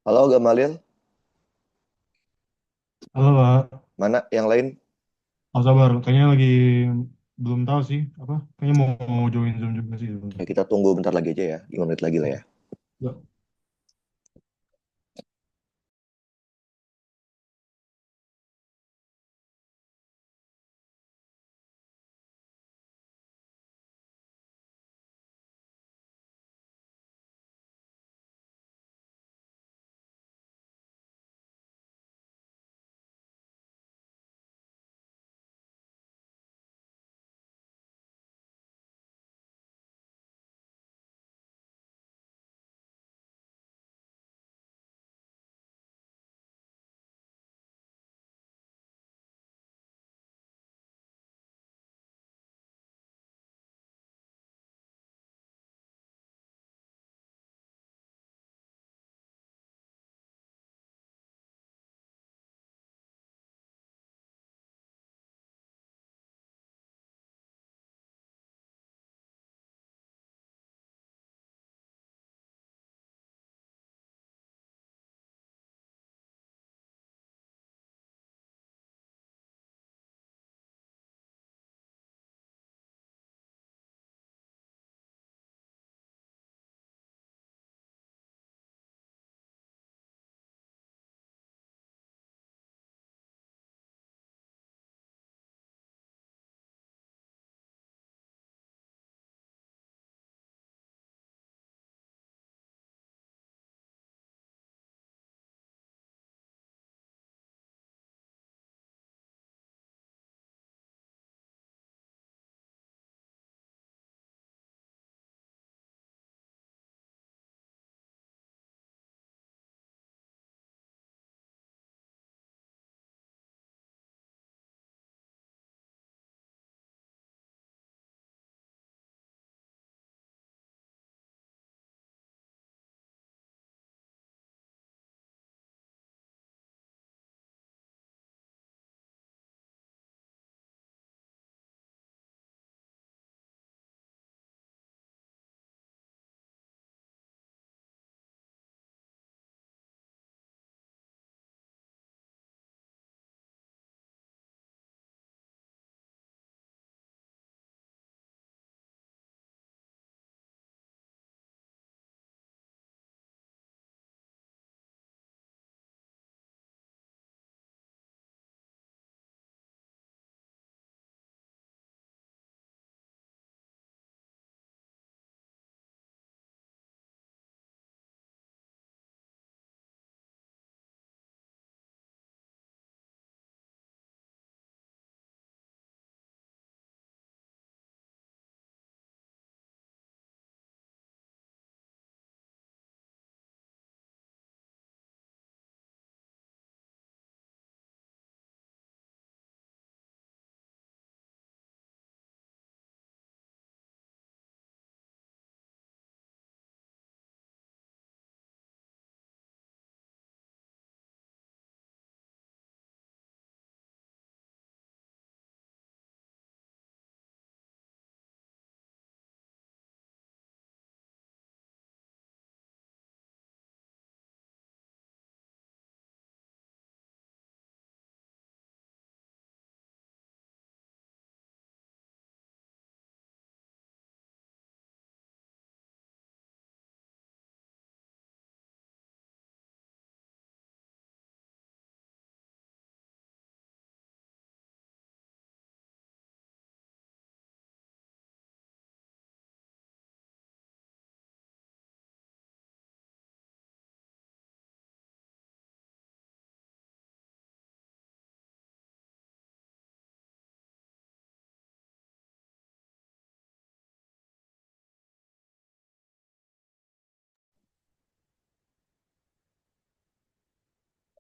Halo Gamalil, Halo Pak, mana yang lain? apa kabar? Kayaknya lagi belum tahu sih, apa? Kayaknya mau join Zoom juga sih. Ya, kita tunggu bentar lagi aja ya, 5 menit lagi lah ya. Ya.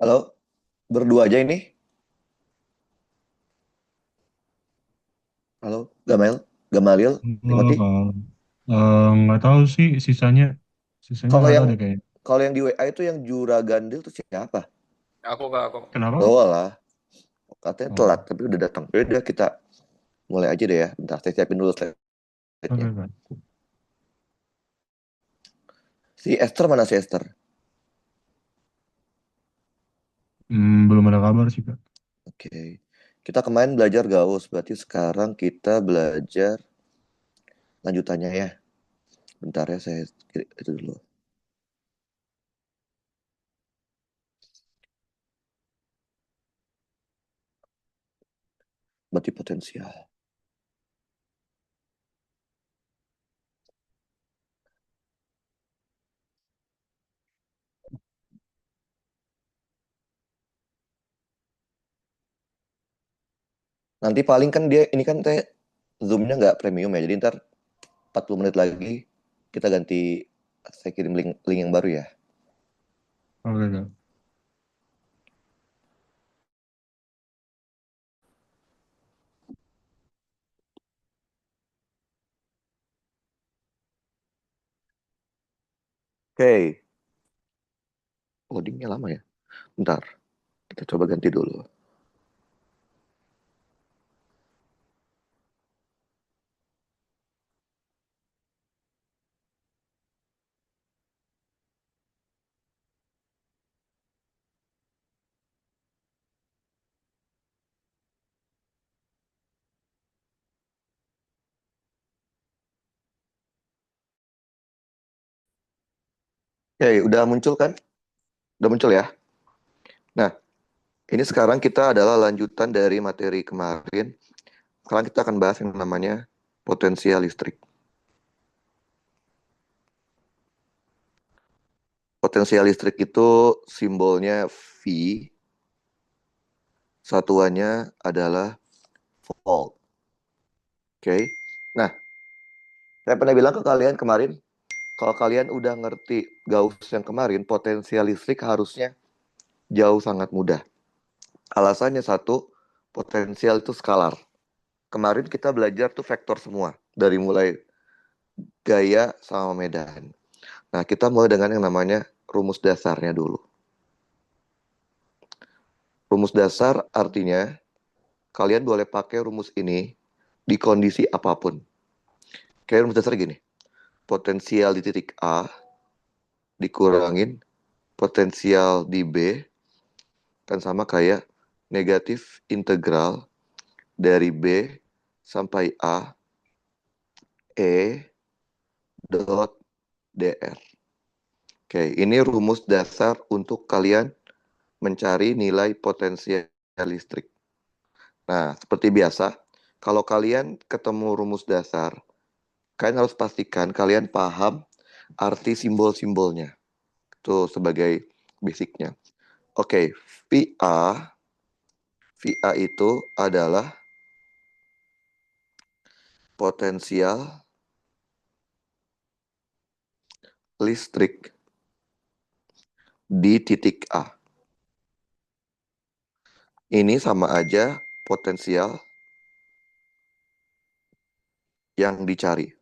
Halo, berdua aja ini. Halo, Gamalil, Halo Timothy. Pak. Nggak tahu sih sisanya Kalau nggak yang tahu deh kayak. kalau yang di WA itu yang Juragandil itu siapa? Aku kak, aku. Kenapa? Oh lah, katanya Oh, telat tapi udah datang. Ya udah kita mulai aja deh ya. Bentar, saya siapin dulu slide-nya. oke Pak. Si Esther mana si Esther? ada kabar sih, Kak. Oke. Kita kemarin belajar Gauss, berarti sekarang kita belajar lanjutannya ya. Bentar ya, saya itu dulu. Berarti potensial. Nanti paling kan dia, ini kan teh Zoom-nya nggak premium ya, jadi ntar 40 menit lagi kita ganti, saya kirim link yang baru ya. Oke, Kak. Oke, loadingnya lama ya. Bentar, kita coba ganti dulu. Oke, udah muncul kan? Udah muncul ya? Nah, ini sekarang kita adalah lanjutan dari materi kemarin. Sekarang kita akan bahas yang namanya potensial listrik. Potensial listrik itu simbolnya V, satuannya adalah volt. Oke. Nah, saya pernah bilang ke kalian kemarin, kalau kalian udah ngerti Gauss yang kemarin, potensial listrik harusnya jauh sangat mudah. Alasannya satu, potensial itu skalar. Kemarin kita belajar tuh vektor semua, dari mulai gaya sama medan. Nah, kita mulai dengan yang namanya rumus dasarnya dulu. Rumus dasar artinya kalian boleh pakai rumus ini di kondisi apapun. Kayak rumus dasar gini, potensial di titik A dikurangin potensial di B kan sama kayak negatif integral dari B sampai A E dot dr. Oke, ini rumus dasar untuk kalian mencari nilai potensial listrik. Nah, seperti biasa, kalau kalian ketemu rumus dasar, kalian harus pastikan kalian paham arti simbol-simbolnya. Itu sebagai basicnya. Oke, VA. VA itu adalah potensial listrik di titik A. Ini sama aja potensial yang dicari.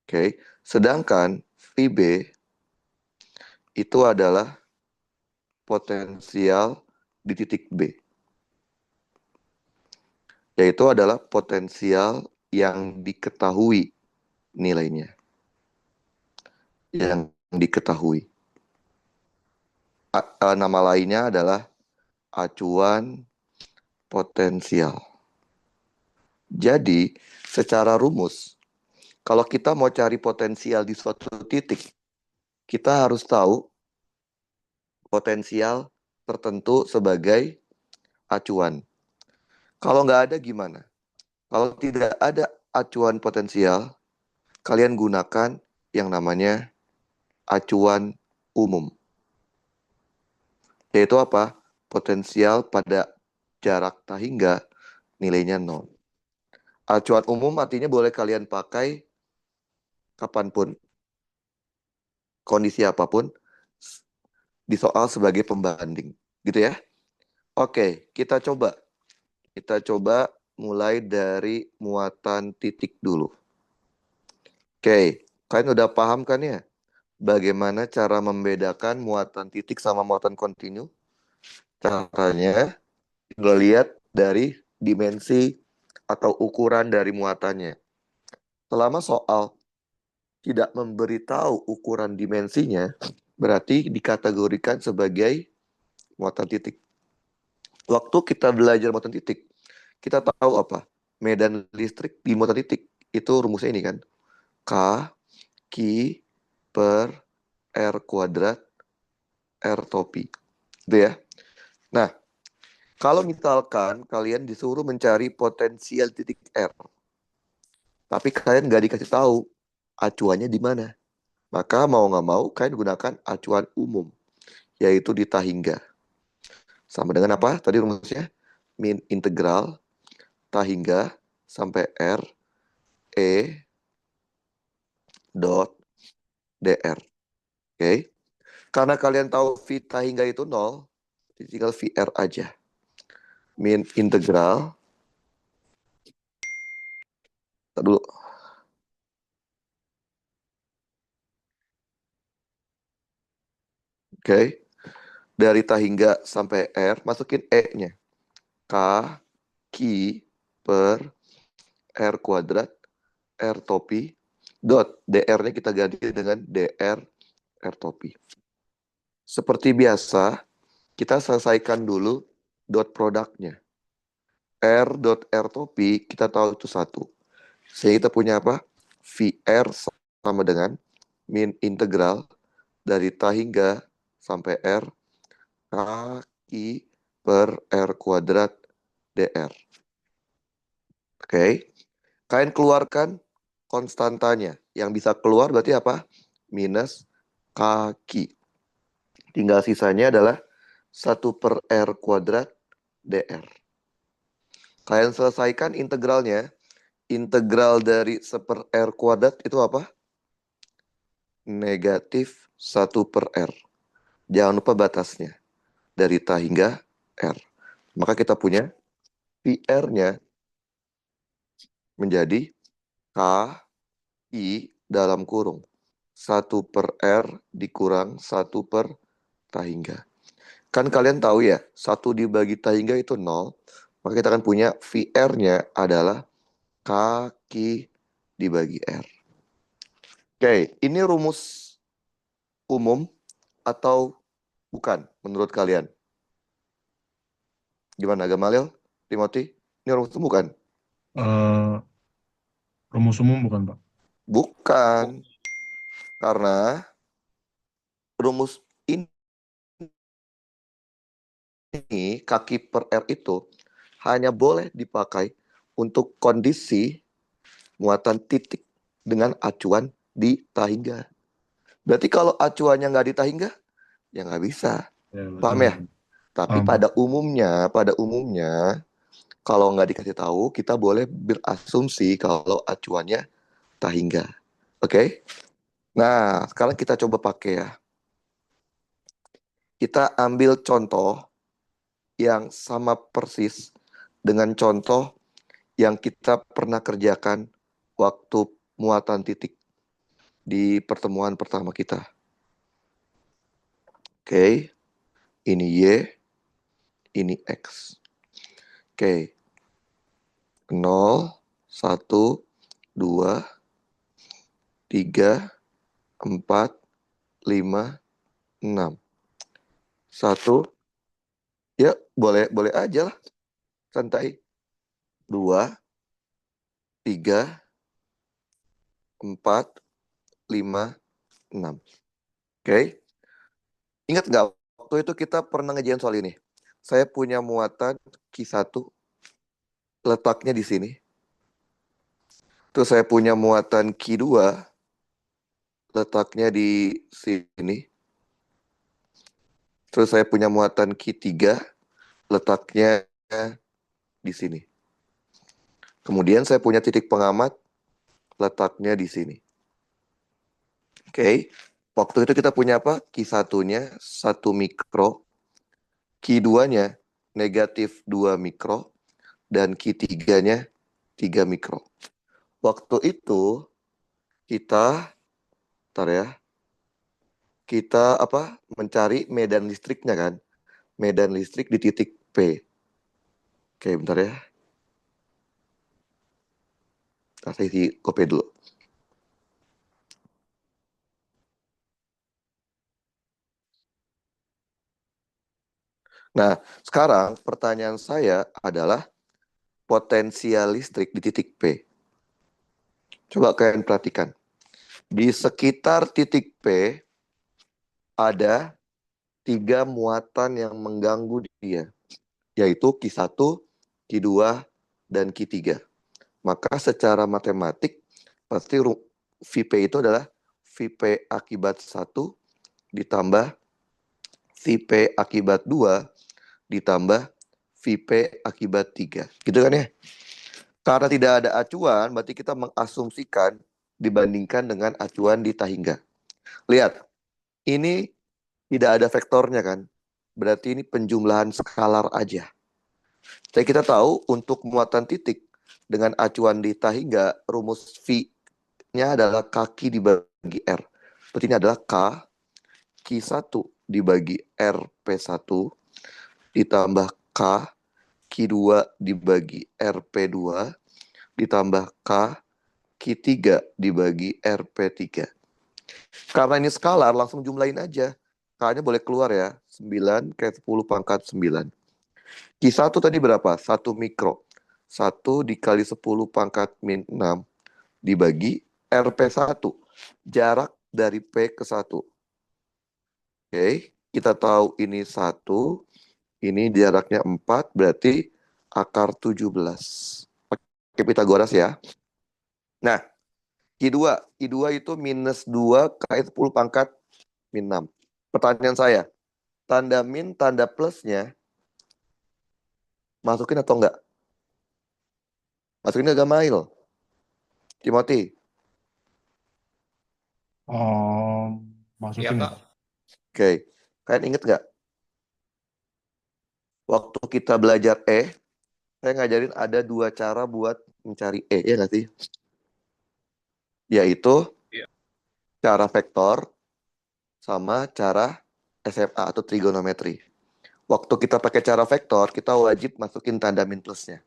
Oke, sedangkan VB itu adalah potensial di titik B, yaitu adalah potensial yang diketahui nilainya, yang diketahui. Nama lainnya adalah acuan potensial. Jadi, secara rumus, kalau kita mau cari potensial di suatu titik, kita harus tahu potensial tertentu sebagai acuan. Kalau nggak ada gimana? Kalau tidak ada acuan potensial, kalian gunakan yang namanya acuan umum. Yaitu apa? Potensial pada jarak tak hingga nilainya 0. Acuan umum artinya boleh kalian pakai kapanpun, kondisi apapun, di soal sebagai pembanding. Gitu ya. Oke, kita coba. Kita coba mulai dari muatan titik dulu. Oke, kalian udah paham kan ya? Bagaimana cara membedakan muatan titik sama muatan kontinu? Caranya, gue lihat dari dimensi atau ukuran dari muatannya. Selama soal tidak memberitahu ukuran dimensinya, berarti dikategorikan sebagai muatan titik. Waktu kita belajar muatan titik, kita tahu apa? Medan listrik di muatan titik itu rumusnya ini kan. K Q per R kuadrat R topi. Gitu ya. Nah, kalau misalkan kalian disuruh mencari potensial titik R, tapi kalian nggak dikasih tahu acuannya di mana, maka mau nggak mau kalian gunakan acuan umum, yaitu di Tahingga. Sama dengan apa? Tadi rumusnya min integral Tahingga sampai R E dot dr. Oke? Karena kalian tahu V Tahingga itu 0, tinggal VR aja. Min integral, dulu. Oke? Dari Tahingga sampai R, masukin E-nya. K Q per R kuadrat R topi dot dr-nya kita ganti dengan dr R topi. Seperti biasa, kita selesaikan dulu dot produknya. R dot R topi kita tahu itu 1. Sehingga kita punya apa? VR sama dengan min integral dari Tahingga sampai R K I per R kuadrat dr. Oke. Kalian keluarkan konstantanya. Yang bisa keluar berarti apa? Minus kaki. Tinggal sisanya adalah 1 per R kuadrat dr. Kalian selesaikan integralnya. Integral dari 1 per R kuadrat itu apa? Negatif 1 per R. Jangan lupa batasnya. Dari Ta hingga R. Maka kita punya PR-nya menjadi K I dalam kurung 1 per R dikurang 1 per Tahingga. Kan kalian tahu ya, 1 dibagi Tahingga itu 0. Maka kita akan punya VR-nya adalah kaki dibagi R. Oke, ini rumus umum atau bukan menurut kalian? Gimana, Gamaliel? Timothy? Ini rumus umum bukan? Eh, rumus umum bukan, Pak? Bukan. Karena rumus ini, kaki per R itu hanya boleh dipakai untuk kondisi muatan titik dengan acuan di Tahingga. Berarti kalau acuannya nggak di Tahingga, ya nggak bisa. Ya, betul. Paham ya? Tapi Paham, Pak. pada umumnya, kalau nggak dikasih tahu, kita boleh berasumsi kalau acuannya Tahingga. Oke? Nah, sekarang kita coba pakai ya. Kita ambil contoh yang sama persis dengan contoh yang kita pernah kerjakan waktu muatan titik di pertemuan pertama kita. Oke, ini Y, ini X. Oke, 0, 1, 2, 3, 4, 5, 6. 1, ya boleh boleh aja lah, santai. 2, 3, 4, 5, 6. Oke, ingat nggak waktu itu kita pernah ngejalan soal ini? Saya punya muatan Q1, letaknya di sini. Terus saya punya muatan Q2, letaknya di sini. Terus saya punya muatan Q3, letaknya di sini. Kemudian saya punya titik pengamat, letaknya di sini. Oke, waktu itu kita punya apa? Q1-nya 1 mikro, Q2-nya negatif 2 mikro, dan Q3-nya 3 mikro. Waktu itu kita, ntar ya, kita apa? Mencari medan listriknya kan? Medan listrik di titik P. Oke, bentar ya. Saya isi kopi dulu. Nah, sekarang pertanyaan saya adalah potensial listrik di titik P. Coba kalian perhatikan. Di sekitar titik P ada 3 muatan yang mengganggu dia, yaitu Q1, Q2, dan Q3. Maka secara matematik, pasti VP itu adalah VP akibat 1 ditambah VP akibat 2 ditambah VP akibat 3. Gitu kan ya? Karena tidak ada acuan, berarti kita mengasumsikan dibandingkan dengan acuan di Tahingga. Lihat, ini tidak ada vektornya kan? Berarti ini penjumlahan skalar aja. Jadi kita tahu untuk muatan titik dengan acuan di Tahingga, rumus V-nya adalah kaki dibagi R. Berarti ini adalah K, Q1 dibagi R P1 ditambah K, Q2 dibagi RP2 ditambah K, Q3 dibagi RP3. Karena ini skalar, langsung jumlahin aja. K-nya boleh keluar ya. 9 ke 10 pangkat 9. Q1 tadi berapa? 1 mikro. 1 dikali 10 pangkat min 6 dibagi RP1. Jarak dari P ke 1. Oke, kita tahu ini 1. Ini jaraknya 4, berarti akar 17. Pakai Pitagoras ya. Nah, Q2 itu minus 2 kali 10 pangkat min 6. Pertanyaan saya, tanda min, tanda plusnya masukin atau enggak? Masukin agak mail. Timothy, Masukin Iya, ya. Kak. oke. Kalian inget nggak? Waktu kita belajar saya ngajarin ada 2 cara buat mencari ya nggak sih? Yaitu Iya. cara vektor sama cara SMA atau trigonometri. Waktu kita pakai cara vektor, kita wajib masukin tanda min plusnya.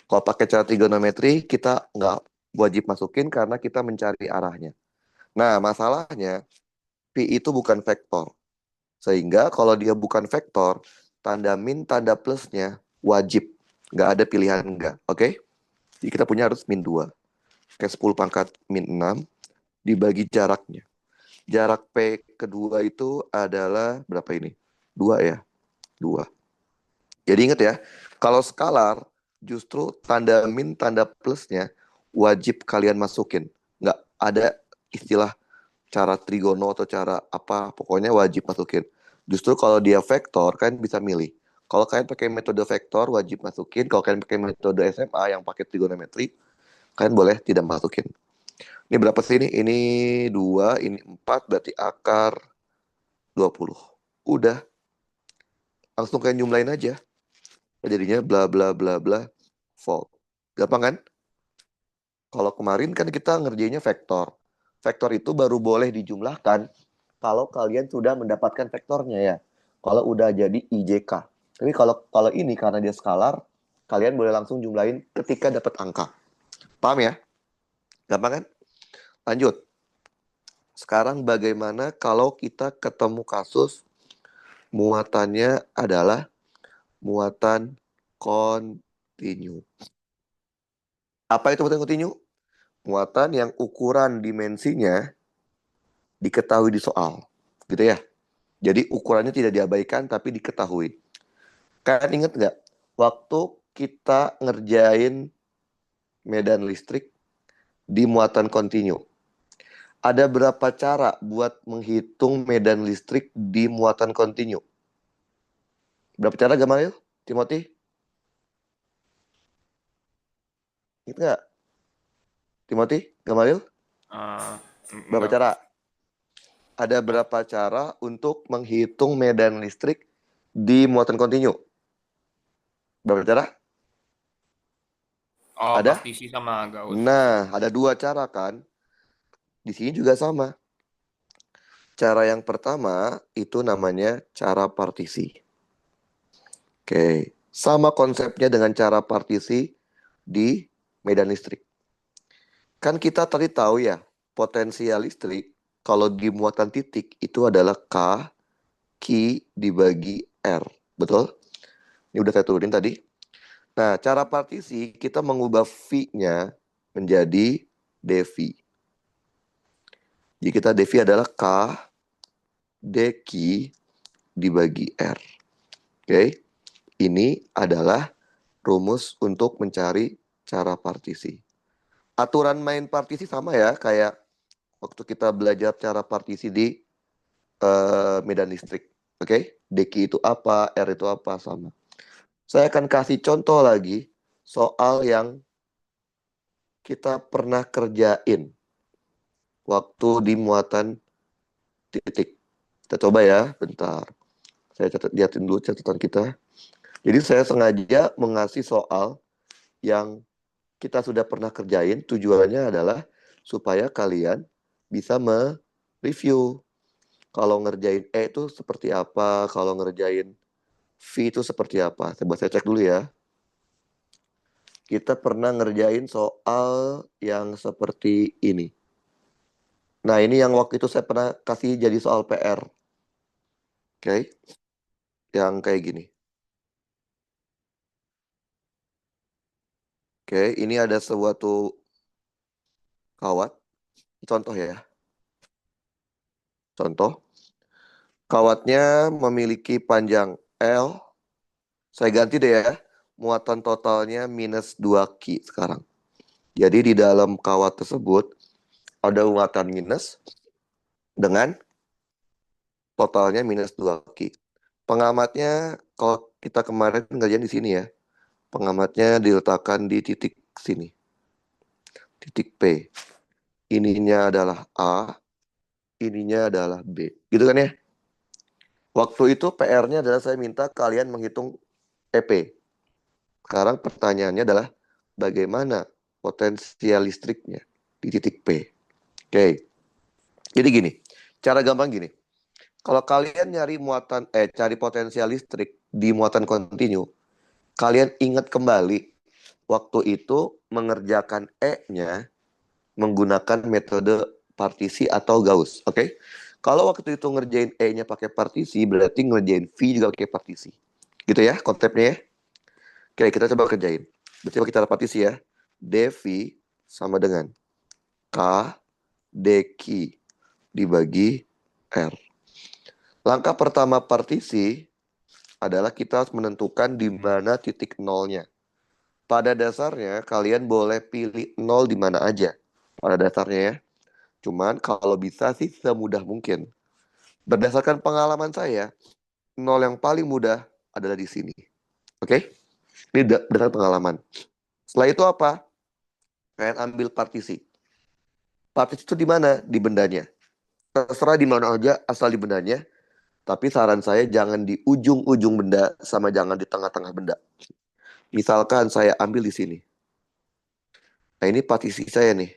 Kalau pakai cara trigonometri, kita nggak wajib masukin karena kita mencari arahnya. Nah, masalahnya, Pi itu bukan vektor. Sehingga kalau dia bukan vektor, tanda min, tanda plusnya wajib. Nggak ada pilihan nggak. Oke? Jadi kita punya harus min 2. Kayak 10 pangkat min 6 dibagi jaraknya. Jarak P kedua itu adalah berapa ini? 2 ya? 2. Jadi ingat ya, kalau skalar justru tanda min, tanda plusnya wajib kalian masukin. Nggak ada istilah cara trigono atau cara apa, pokoknya wajib masukin. Justru kalau dia vektor, kalian bisa milih. Kalau kalian pakai metode vektor, wajib masukin. Kalau kalian pakai metode SMA yang pakai trigonometri, kalian boleh tidak masukin. Ini berapa sih ini? Ini 2, ini 4, berarti akar 20. Udah, langsung kalian jumlahin aja. Jadinya bla bla bla bla volt. Gampang kan? Kalau kemarin kan kita ngerjainnya vektor. Vektor itu baru boleh dijumlahkan kalau kalian sudah mendapatkan vektornya ya. Kalau udah jadi IJK. Tapi kalau ini karena dia skalar, kalian boleh langsung jumlahin ketika dapat angka. Paham ya? Gampang kan? Lanjut. Sekarang bagaimana kalau kita ketemu kasus muatannya adalah muatan kontinu. Apa itu muatan kontinu? Muatan yang ukuran dimensinya diketahui di soal. Gitu ya. Jadi ukurannya tidak diabaikan tapi diketahui. Kalian ingat nggak? Waktu kita ngerjain medan listrik di muatan kontinu. Ada berapa cara buat menghitung medan listrik di muatan kontinu? Berapa cara Gamal? Timothy? Ingat nggak? Timothy? Gamal? Eh, Berapa enggak. cara? Ada berapa cara untuk menghitung medan listrik di muatan kontinu? Berapa cara? Oh, Ada? partisi sama Gauss. Nah, ada 2 cara kan? Di sini juga sama. Cara yang pertama itu namanya cara partisi. Oke, sama konsepnya dengan cara partisi di medan listrik. Kan kita tadi tahu ya, potensial listrik kalau di muatan titik itu adalah K, Q dibagi R. Betul? Ini udah saya turunin tadi. Nah, cara partisi kita mengubah V-nya menjadi dV. Jadi kita dV adalah K dQ dibagi R. Oke, ini adalah rumus untuk mencari cara partisi. Aturan main partisi sama ya, kayak waktu kita belajar cara partisi di medan listrik. Oke, dQ itu apa, R itu apa, sama. Saya akan kasih contoh lagi soal yang kita pernah kerjain waktu di muatan titik. Kita coba ya, bentar. Saya liatin dulu catatan kita. Jadi saya sengaja mengasih soal yang kita sudah pernah kerjain. Tujuannya adalah supaya kalian bisa mereview. Kalau ngerjain E itu seperti apa, kalau ngerjain V itu seperti apa. Coba saya cek dulu ya. Kita pernah ngerjain soal yang seperti ini. Nah, ini yang waktu itu saya pernah kasih jadi soal PR. Oke. Yang kayak gini. Oke, ini ada suatu kawat. Contoh ya. Contoh. Kawatnya memiliki panjang L. Saya ganti deh ya. Muatan totalnya minus 2 Ki sekarang. Jadi di dalam kawat tersebut ada muatan minus dengan totalnya minus 2 Ki. Pengamatnya, kalau kita kemarin ngerjain di sini ya. Pengamatnya diletakkan di titik sini. Titik P. Ininya adalah A, ininya adalah B. Gitu kan ya? Waktu itu PR-nya adalah saya minta kalian menghitung EP. Sekarang pertanyaannya adalah bagaimana potensial listriknya di titik P. Oke. Jadi gini, cara gampang gini. Kalau kalian nyari cari potensial listrik di muatan kontinu, kalian ingat kembali waktu itu mengerjakan E-nya menggunakan metode partisi atau Gauss. Oke? Kalau waktu itu ngerjain E-nya pakai partisi, berarti ngerjain V juga pakai partisi. Gitu ya konsepnya ya. Oke, kita coba kerjain. Berarti kita partisi ya. dV sama dengan K dQ dibagi R. Langkah pertama partisi adalah kita harus menentukan di mana titik nolnya. Pada dasarnya kalian boleh pilih nol di mana aja. Pada dasarnya ya. Cuman kalau bisa sih semudah mungkin. Berdasarkan pengalaman saya, nol yang paling mudah adalah di sini. Oke? Ini berdasarkan pengalaman. Setelah itu apa? Kalian ambil partisi. Partisi itu di mana? Di bendanya. Terserah di mana aja, asal di bendanya. Tapi saran saya jangan di ujung-ujung benda sama jangan di tengah-tengah benda. Misalkan saya ambil di sini. Nah, ini partisi saya nih.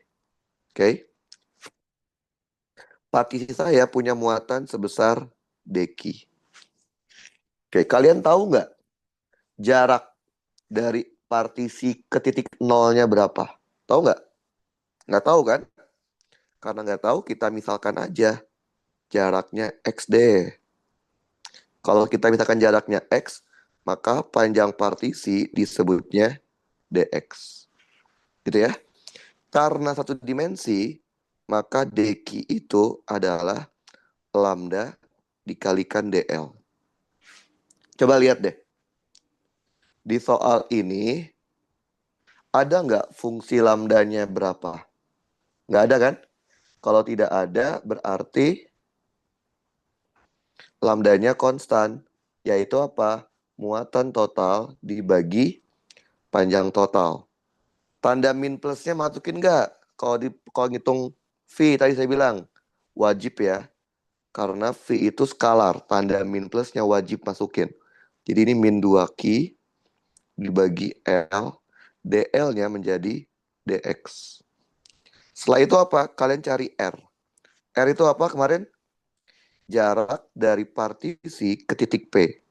Oke? Partisi saya punya muatan sebesar dq. Oke, kalian tahu nggak jarak dari partisi ke titik nolnya berapa? Tahu nggak? Nggak tahu kan? Karena nggak tahu, kita misalkan aja jaraknya X deh. Kalau kita misalkan jaraknya X, maka panjang partisi disebutnya dx. Gitu ya. Karena satu dimensi, maka dq itu adalah lambda dikalikan dl. Coba lihat deh. Di soal ini, ada nggak fungsi lambdanya berapa? Nggak ada kan? Kalau tidak ada, berarti lambdanya konstan, yaitu apa? Muatan total dibagi panjang total. Tanda min plusnya masukin nggak? Kalau ngitung V tadi saya bilang, wajib ya. Karena V itu skalar, tanda min plusnya wajib masukin. Jadi ini min 2Q dibagi L, dl-nya menjadi dx. Setelah itu apa? Kalian cari R. R itu apa kemarin? Jarak dari partisi ke titik P.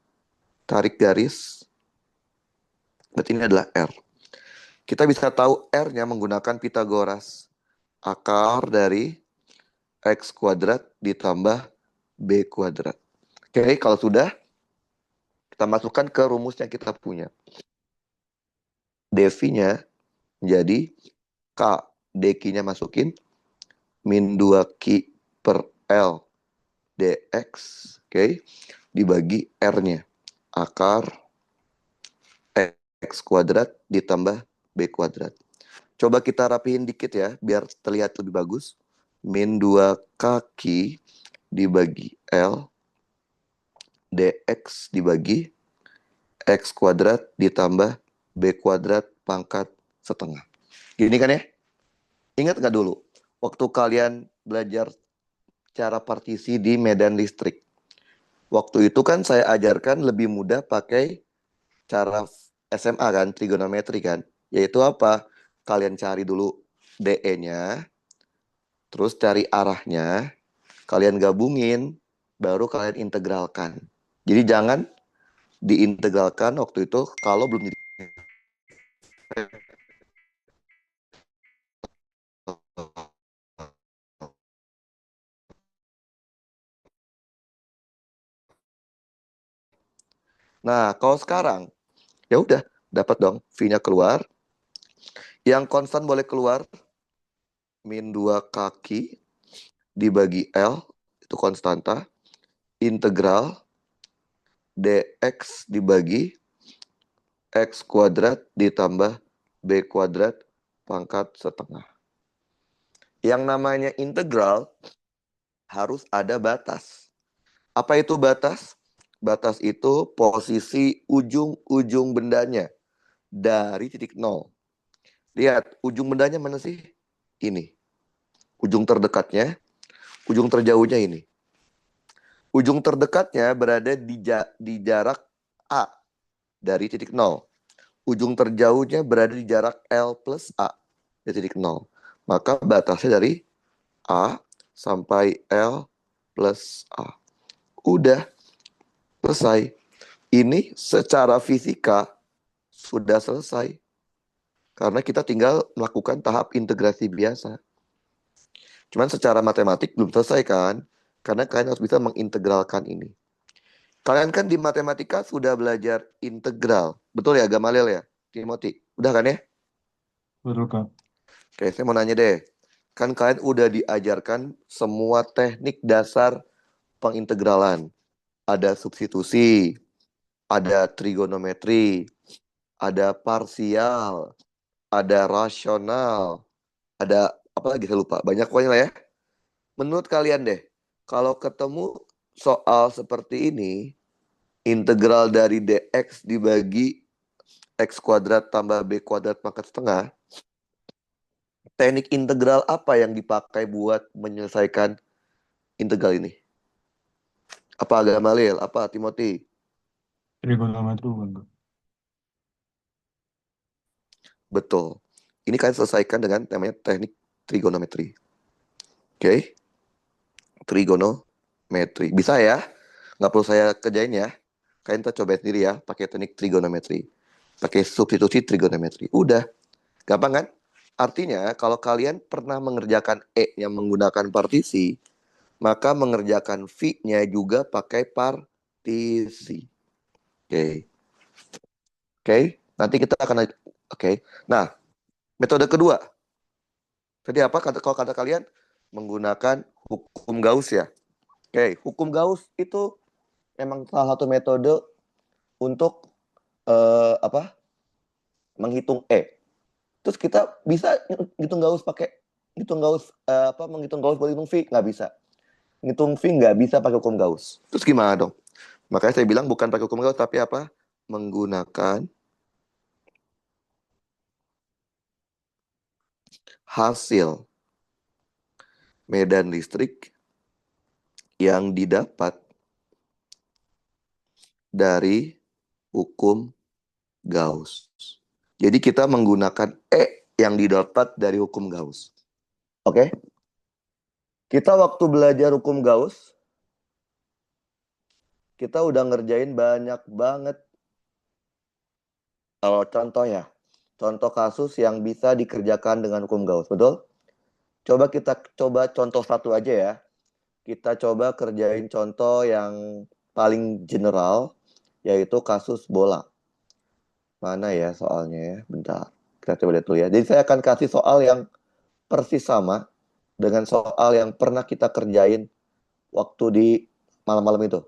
Tarik garis. Berarti ini adalah R. Kita bisa tahu R-nya menggunakan Pitagoras. Akar dari X kuadrat ditambah B kuadrat. Oke, kalau sudah, Kita masukkan ke rumus yang kita punya. dV-nya menjadi K. dQ-nya masukin min 2Q per L dx, oke, dibagi R-nya. Akar X kuadrat ditambah B kuadrat. Coba kita rapihin dikit ya, biar terlihat lebih bagus. Min 2Q dibagi L dx dibagi X kuadrat ditambah B kuadrat pangkat setengah. Gini kan ya? Ingat nggak dulu, waktu kalian belajar cara partisi di medan listrik. Waktu itu kan saya ajarkan lebih mudah pakai cara SMA kan, trigonometri kan. Yaitu apa? Kalian cari dulu DE-nya, terus cari arahnya, kalian gabungin, baru kalian integralkan. Jadi jangan diintegralkan waktu itu kalau belum jadi. Nah, kalau sekarang, ya udah, dapat dong, V-nya keluar. Yang konstan boleh keluar, min 2Q dibagi L, itu konstanta, integral dx dibagi X kuadrat ditambah B kuadrat pangkat setengah. Yang namanya integral harus ada batas. Apa itu batas? Batas itu posisi ujung-ujung bendanya dari titik nol. Lihat, ujung bendanya mana sih? Ini. Ujung terdekatnya, ujung terjauhnya ini. Ujung terdekatnya berada di jarak A dari titik nol. Ujung terjauhnya berada di jarak L plus A dari titik nol. Maka batasnya dari A sampai L plus A. Udah, selesai. Ini secara fisika sudah selesai. Karena kita tinggal melakukan tahap integrasi biasa. Cuman secara matematik belum selesai kan? Karena kalian harus bisa mengintegralkan ini. Kalian kan di matematika sudah belajar integral. Betul ya, Gamaliel ya? Timothy? Udah kan ya? Betul, Kak. Oke, saya mau nanya deh. Kan kalian udah diajarkan semua teknik dasar pengintegralan. Ada substitusi, ada trigonometri, ada parsial, ada rasional, ada apa lagi saya lupa. Banyak pokoknya lah ya. Menurut kalian deh, kalau ketemu soal seperti ini, integral dari dx dibagi X kuadrat tambah B kuadrat pangkat setengah, teknik integral apa yang dipakai buat menyelesaikan integral ini? Apa Gamaliel? Apa Timothy? Trigonometri bukan, Kak? Betul. Ini kalian selesaikan dengan namanya teknik trigonometri. Oke? Trigonometri. Bisa ya? Nggak perlu saya kerjain ya. Kalian coba sendiri ya, pakai teknik trigonometri. Pakai substitusi trigonometri. Udah. Gampang kan? Artinya, kalau kalian pernah mengerjakan E yang menggunakan partisi, maka mengerjakan V-nya juga pakai partisi. Oke. Oke. Nanti kita akan... Oke. Nah, metode kedua. Tadi apa kalau kata kalian? Menggunakan hukum Gauss ya. Oke, hukum Gauss itu memang salah satu metode untuk apa? Menghitung E. Terus kita bisa ngitung Gauss pakai ngitung Gauss menghitung Gauss buat hitung V nggak bisa. Ngitung V nggak bisa pakai hukum Gauss. Terus gimana dong? Makanya saya bilang bukan pakai hukum Gauss tapi apa? Menggunakan hasil medan listrik yang didapat dari hukum Gauss. Jadi kita menggunakan E yang didapat dari hukum Gauss. Oke? Kita waktu belajar hukum Gauss, kita udah ngerjain banyak banget contoh ya. Contoh kasus yang bisa dikerjakan dengan hukum Gauss, betul? Coba kita coba contoh satu aja ya. Kita coba kerjain contoh yang paling general, yaitu kasus bola. Mana ya soalnya ya? Bentar. Kita coba lihat dulu ya. Jadi saya akan kasih soal yang persis sama dengan soal yang pernah kita kerjain waktu di malam-malam itu.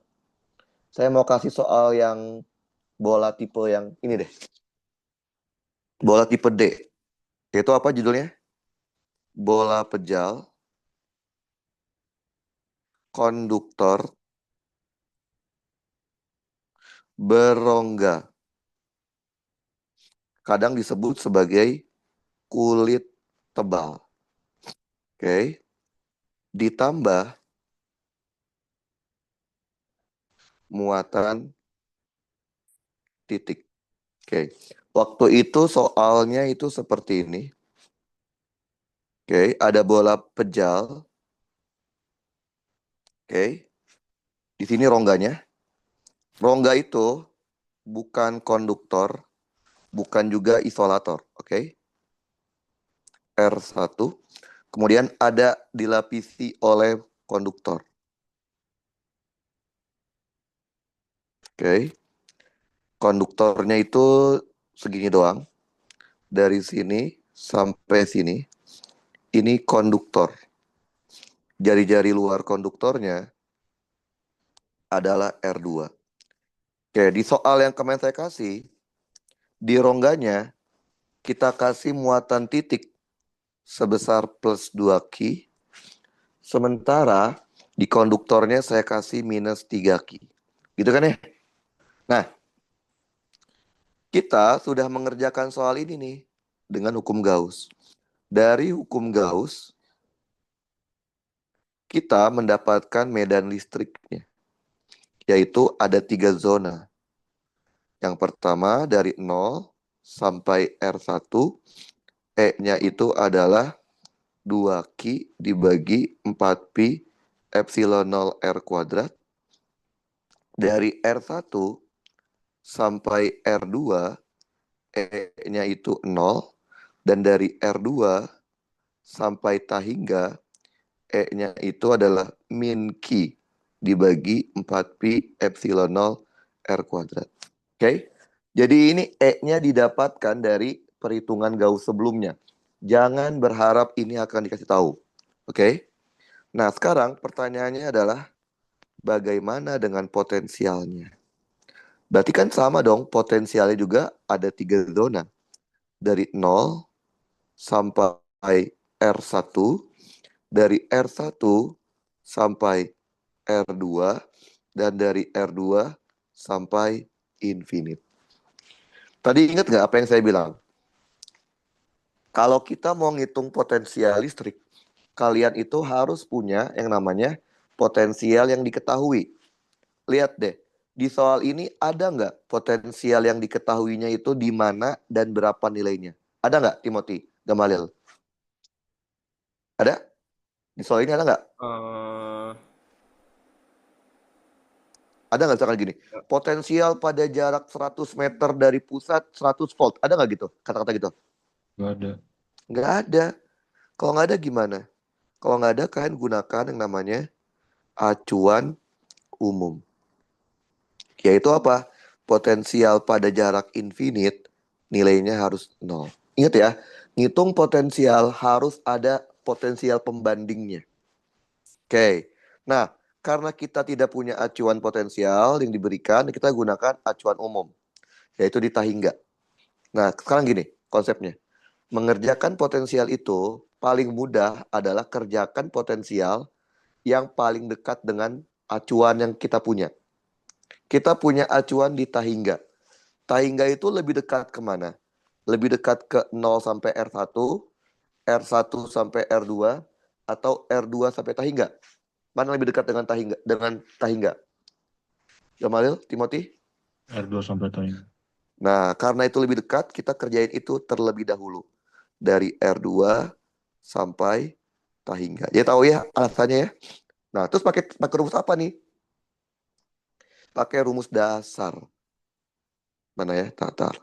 Saya mau kasih soal yang bola tipe yang ini deh. Bola tipe D. Itu apa judulnya? Bola pejal, konduktor, berongga. Kadang disebut sebagai kulit tebal. Oke. Ditambah muatan titik. Oke. Waktu itu soalnya itu seperti ini. Oke, ada bola pejal. Oke. Di sini rongganya. Rongga itu bukan konduktor, bukan juga isolator. Oke. R1. Kemudian ada dilapisi oleh konduktor. Oke. Konduktornya itu segini doang. Dari sini sampai sini. Ini konduktor. Jari-jari luar konduktornya adalah R2. Oke, di soal yang kemarin saya kasih, di rongganya kita kasih muatan titik sebesar plus 2Q. Sementara di konduktornya saya kasih minus 3Q. Gitu kan ya? Nah, kita sudah mengerjakan soal ini nih dengan hukum Gauss. Dari hukum Gauss, kita mendapatkan medan listriknya, yaitu ada 3 zona. Yang pertama dari 0 sampai R1, E-nya itu adalah 2Q dibagi 4Pi epsilon 0 R kuadrat. Dari R1 sampai R2, E-nya itu 0. Dan dari R2 sampai Tahingga, E-nya itu adalah min Q dibagi 4Pi epsilon 0 R kuadrat. Oke, jadi ini E-nya didapatkan dari perhitungan Gauss sebelumnya. Jangan berharap ini akan dikasih tahu. Oke, nah sekarang pertanyaannya adalah bagaimana dengan potensialnya? Berarti kan sama dong, potensialnya juga ada 3 zona. Dari 0 sampai R1, dari R1 sampai R2, dan dari R2 sampai infinite. Tadi ingat nggak apa yang saya bilang? Kalau kita mau ngitung potensial listrik, kalian itu harus punya yang namanya potensial yang diketahui. Lihat deh, di soal ini ada nggak potensial yang diketahuinya itu di mana dan berapa nilainya? Ada nggak, Timothy Gamalil? Ada? Di soal ini ada nggak? Eh, Ada nggak misalkan gini? Potensial pada jarak 100 meter dari pusat 100 volt. Ada nggak gitu? Kata-kata gitu? Gak ada. Nggak ada. Kalau nggak ada gimana? Kalau nggak ada, kalian gunakan yang namanya acuan umum. Yaitu apa? Potensial pada jarak infinite, nilainya harus 0. Ingat ya, ngitung potensial harus ada potensial pembandingnya. Oke, nah karena kita tidak punya acuan potensial yang diberikan, kita gunakan acuan umum, yaitu di Tahingga. Nah, sekarang gini konsepnya. Mengerjakan potensial itu paling mudah adalah kerjakan potensial yang paling dekat dengan acuan yang kita punya. Kita punya acuan di Tahingga. Tahingga itu lebih dekat kemana? Lebih dekat ke 0 sampai R1, R1 sampai R2, atau R2 sampai Tahingga? Mana lebih dekat dengan Tahingga? Jamalil, Timothy? R2 sampai Tahingga. Nah, karena itu lebih dekat, kita kerjain itu terlebih dahulu. Dari R2 sampai Tahingga. Ya tahu ya alasannya ya. Nah, terus pakai rumus apa nih? Pakai rumus dasar. Mana ya? Tatar.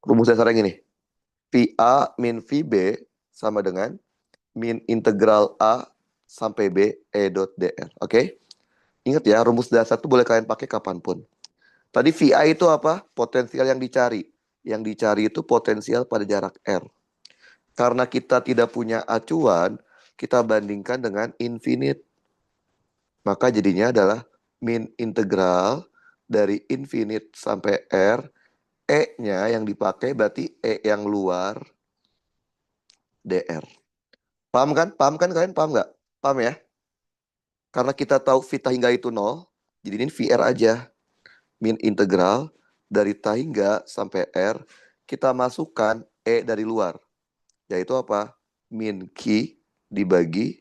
Rumus dasarnya gini. VA min VB sama dengan min integral A sampai B E dot DR. Oke? Ingat ya, rumus dasar itu boleh kalian pakai kapanpun. Tadi VI itu apa? Potensial yang dicari. Yang dicari itu potensial pada jarak R. Karena kita tidak punya acuan, kita bandingkan dengan infinite. Maka jadinya adalah min integral dari infinite sampai R. E-nya yang dipakai berarti E yang luar dr. Paham kan? Paham kan kalian? Paham nggak? Paham ya? Karena kita tahu V hingga itu 0, jadi ini VR aja. Min integral dari hingga sampai R, kita masukkan E dari luar. Yaitu apa? Min Q dibagi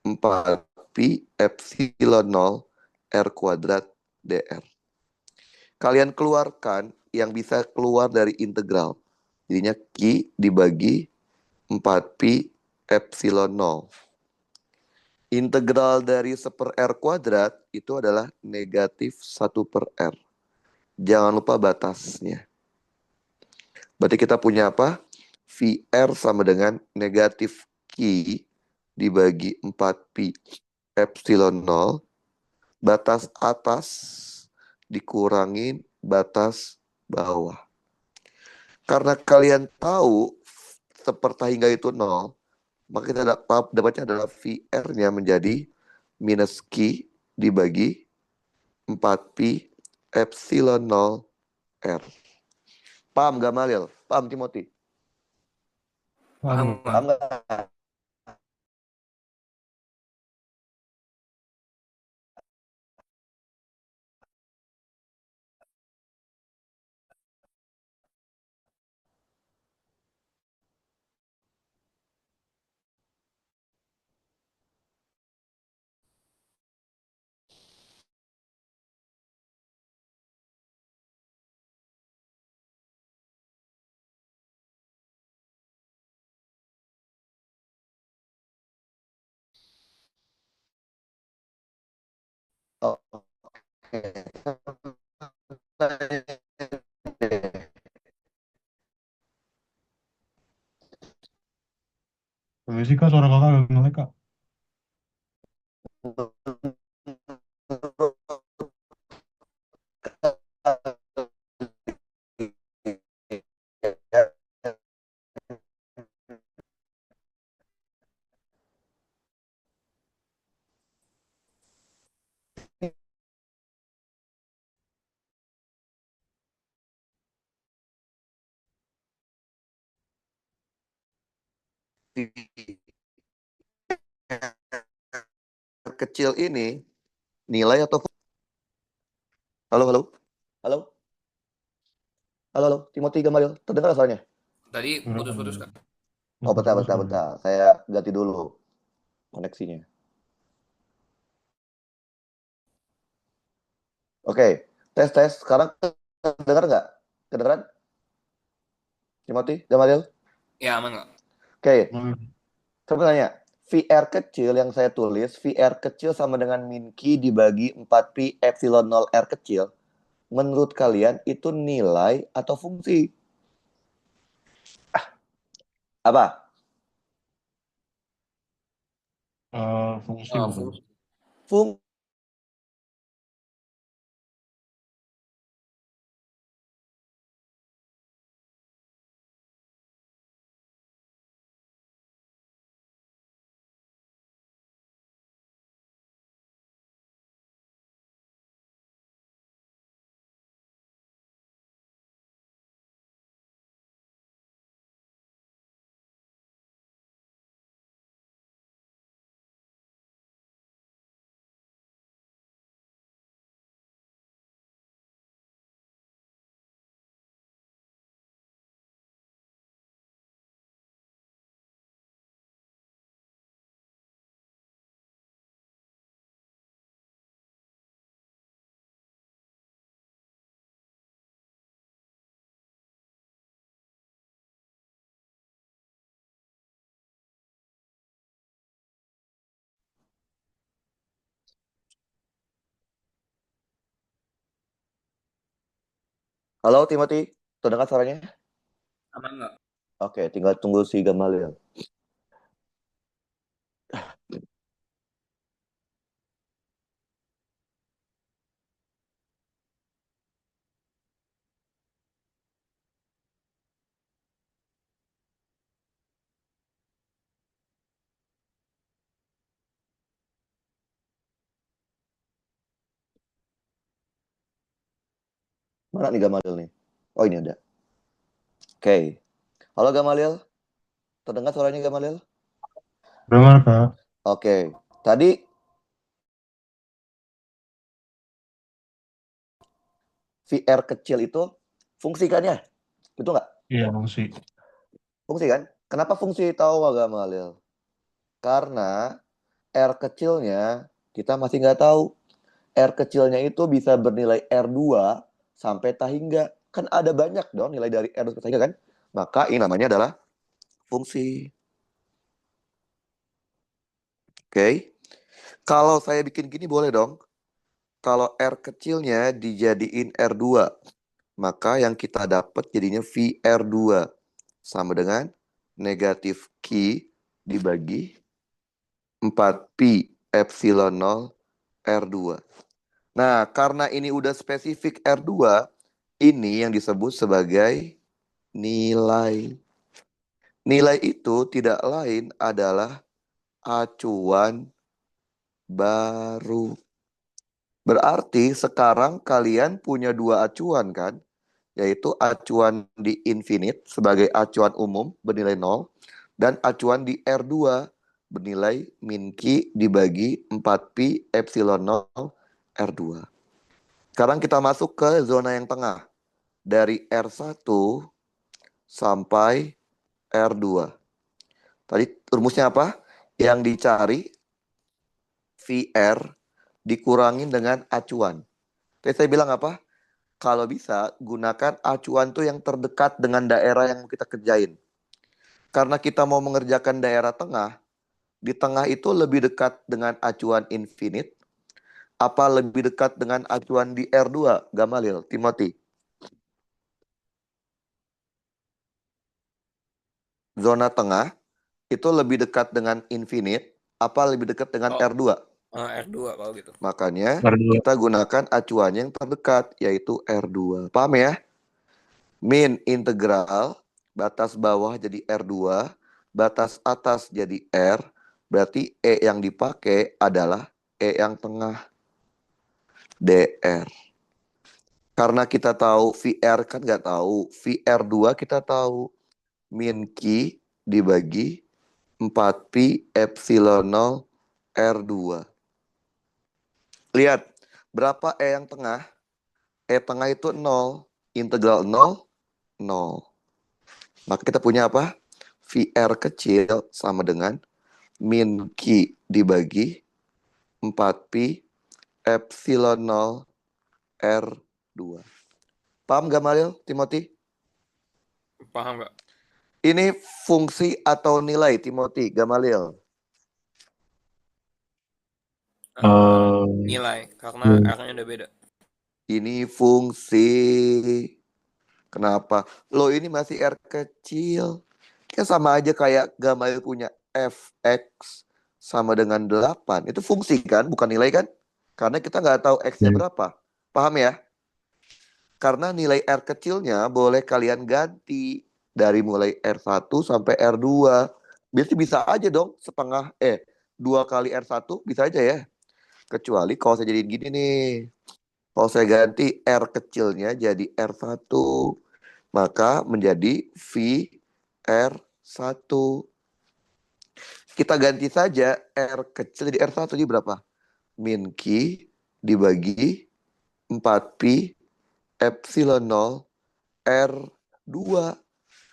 4 pi epsilon 0 R kuadrat dr. Kalian keluarkan yang bisa keluar dari integral. Jadinya Q dibagi 4 pi epsilon 0. Integral dari 1/R kuadrat itu adalah negatif 1/R. Jangan lupa batasnya. Berarti kita punya apa? VR sama dengan negatif Q dibagi 4 pi epsilon 0. Batas atas dikurangin batas bawah. Karena kalian tahu seperti hingga itu 0, maka kita dapatnya adalah VR-nya menjadi minus Q dibagi 4 pi epsilon 0 R. Paham gak Malil? Paham Timothy? Paham Paham nggak? gak? Oke. Permisi kak, suara kakak agak ngelek kak. Kecil ini nilai atau halo halo halo halo halo Timothy Gamalil terdengar soalnya. Tadi Suara putus-putus Kak. Oh bentar putus-putus bentar kak. bentar, saya ganti dulu koneksinya. Oke, tes tes sekarang kedengar nggak? Kedengeran Timothy Gamalil? Ya aman nggak? Oke, Boleh. saya tanya, VR kecil yang saya tulis, VR kecil sama dengan min Q dibagi 4 pi epsilon 0 R kecil. Menurut kalian itu nilai atau fungsi? Apa? Fungsi bukan? Fungsi. Fungsi. Halo Timothy, terdengar suaranya? Aman nggak? Oke, tinggal tunggu si Gamalil. Mana nih Gamalil nih? Oh ini ada. Oke. Halo Gamalil. Terdengar suaranya Gamalil? Dengar, Kak. Oke. Tadi VR kecil itu fungsikannya. Betul nggak? Iya, fungsi. Fungsi kan? Kenapa fungsi tahu Gamalil? Karena R kecilnya kita masih nggak tahu. R kecilnya itu bisa bernilai R2 sampai tahingga. Kan ada banyak dong nilai dari R2 sampai tahingga kan? Maka ini namanya adalah fungsi. Oke. Kalau saya bikin gini boleh dong. Kalau R kecilnya dijadiin R2, maka yang kita dapat jadinya VR2 sama dengan negatif Q dibagi 4pi epsilon 0 R2. Nah, karena ini udah spesifik R2, ini yang disebut sebagai nilai. Nilai itu tidak lain adalah acuan baru. Berarti sekarang kalian punya dua acuan kan? Yaitu acuan di infinite sebagai acuan umum bernilai 0 dan acuan di R2 bernilai min Q dibagi 4pi epsilon 0 R2. Sekarang kita masuk ke zona yang tengah. Dari R1 sampai R2. Tadi rumusnya apa? Yang dicari VR dikurangin dengan acuan. Tadi saya bilang apa? Kalau bisa, gunakan acuan tuh yang terdekat dengan daerah yang kita kerjain. Karena kita mau mengerjakan daerah tengah, di tengah itu lebih dekat dengan acuan infinite, apa lebih dekat dengan acuan di R2, Gamalil, Timothy? Zona tengah itu lebih dekat dengan infinite, apa lebih dekat dengan Oh, R2? R2 kalau gitu. Makanya R2. kita gunakan acuan yang terdekat, yaitu R2. Paham ya? Min integral, batas bawah jadi R2, batas atas jadi R, berarti E yang dipakai adalah E yang tengah, DR. Karena kita tahu VR kan nggak tahu, VR2 kita tahu, min Q dibagi 4pi epsilon 0 R2. Lihat, berapa E yang tengah? E tengah itu 0, integral 0, 0. Maka kita punya apa? VR kecil sama dengan min Q dibagi 4pi epsilon 0 R2. Paham gak Malil, Timothy? Paham nggak? Ini fungsi atau nilai, Timothy, Gamalil? Nilai, karena Hmm. R-nya udah beda. Ini fungsi. Kenapa? Lo ini masih R kecil. Kan sama aja kayak Gamalil punya fx sama dengan 8. Itu fungsi kan, bukan nilai kan? Karena kita nggak tahu x-nya berapa. Paham ya? Karena nilai R kecilnya boleh kalian ganti dari mulai R1 sampai R2. Berarti bisa aja dong setengah, 2 kali R1 bisa aja ya. Kecuali kalau saya jadiin gini nih. Kalau saya ganti R kecilnya jadi R1, maka menjadi V R1. Kita ganti saja R kecil jadi R1 jadi berapa? Min Q dibagi 4pi epsilon 0 R2.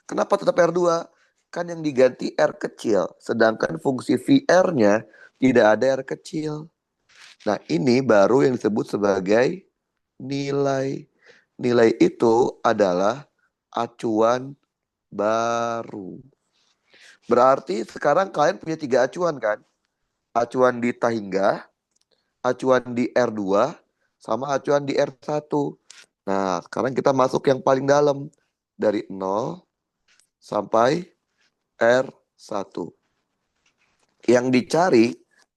Kenapa tetap R2? Kan yang diganti R kecil, sedangkan fungsi VR-nya tidak ada R kecil. Nah, ini baru yang disebut sebagai nilai. Nilai itu adalah acuan baru. Berarti sekarang kalian punya 3 acuan kan? Acuan di Tahingga, acuan di R2, sama acuan di R1. Nah, sekarang kita masuk yang paling dalam. Dari 0 sampai R1. Yang dicari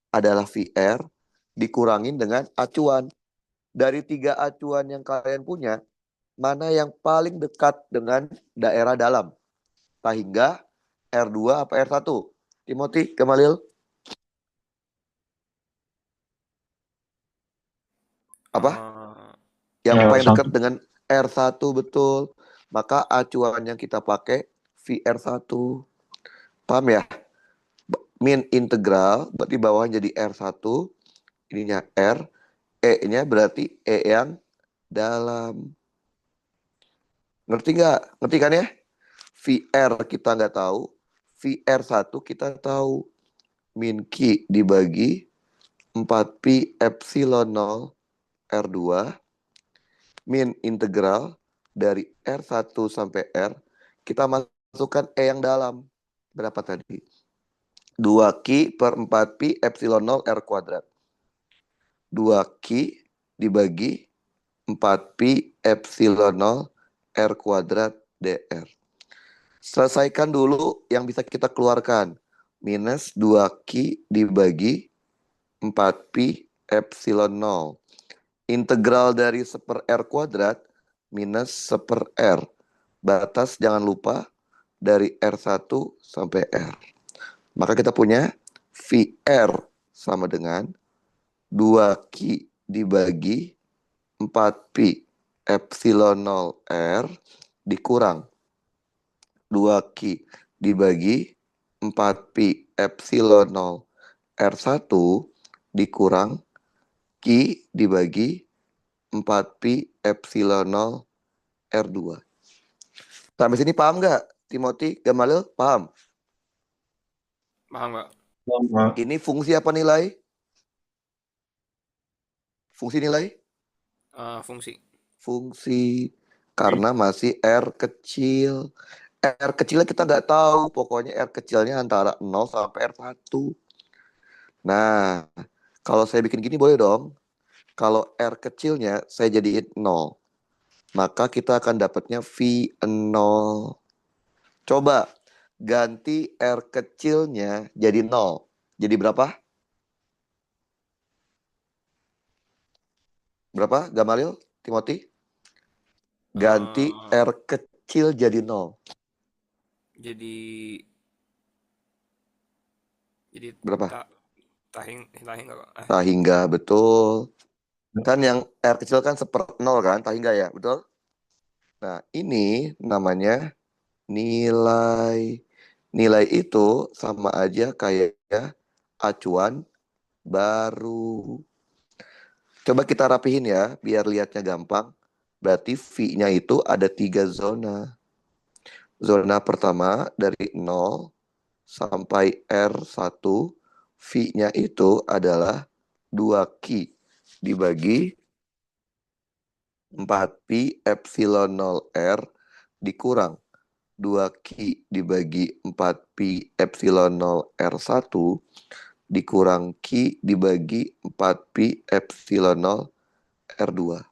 adalah VR dikurangin dengan acuan. Dari 3 acuan yang kalian punya, mana yang paling dekat dengan daerah dalam? Tahingga, R2, apa R1? Timothy, Gamalil? Apa? Eh, Yang paling R1. dekat dengan R1 betul. Maka acuan yang kita pakai VR1. Paham ya? Min integral berarti bawahnya jadi R1, ininya R, E-nya berarti E yang dalam. Ngerti nggak? Ngerti kan ya? VR kita nggak tahu, VR1 kita tahu. Min Q dibagi 4pi epsilon 0 R2 min integral dari R1 sampai R, kita masukkan E yang dalam. Berapa tadi? 2Q per 4pi epsilon 0 R kuadrat. 2Q dibagi 4pi epsilon 0 R kuadrat DR. Selesaikan dulu yang bisa kita keluarkan. Minus 2Q dibagi 4pi epsilon 0. Integral dari 1/R kuadrat minus 1/R. Batas jangan lupa dari R1 sampai R. Maka kita punya VR sama dengan 2Q dibagi 4pi epsilon 0 R dikurang 2Q dibagi 4pi epsilon 0 R1 dikurang Q dibagi 4pi epsilon 0 R2. Sampai sini paham nggak? Timothy, Gamalil, paham? Paham nggak? Pak. Ini fungsi apa nilai? Fungsi nilai? Fungsi. Fungsi. Karena masih R kecil. R kecilnya kita nggak tahu. Pokoknya R kecilnya antara 0 sampai R1. Nah, kalau saya bikin gini boleh dong. Kalau R kecilnya saya jadiin 0. Maka kita akan dapatnya V0. Coba ganti R kecilnya jadi 0. Jadi berapa? Berapa, Gamalil, Timothy? Ganti R kecil jadi 0. Jadi Berapa? tahing nggak Pak? Tahingga, betul. Kan yang R kecil kan 1/0 kan, tahingga ya, betul? Nah, ini namanya nilai. Nilai itu sama aja kayak acuan baru. Coba kita rapihin ya, biar lihatnya gampang. Berarti V-nya itu ada 3 zona. Zona pertama dari 0 sampai R1, V-nya itu adalah 2Q dibagi 4pi epsilon 0R dikurang 2Q dibagi 4pi epsilon 0R1 dikurang Q dibagi 4pi epsilon 0R2.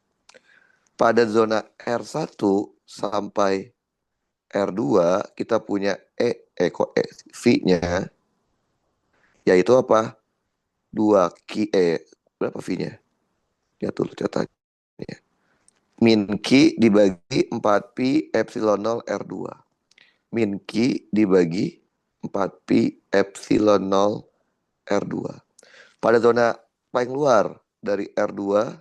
Pada zona R1 sampai R2 kita punya V-nya yaitu apa? 2Q berapa V-nya? Ya tuh catat. Min Q dibagi 4pi epsilon 0 R2. Min Q dibagi 4pi epsilon 0 R2. Pada zona paling luar dari R2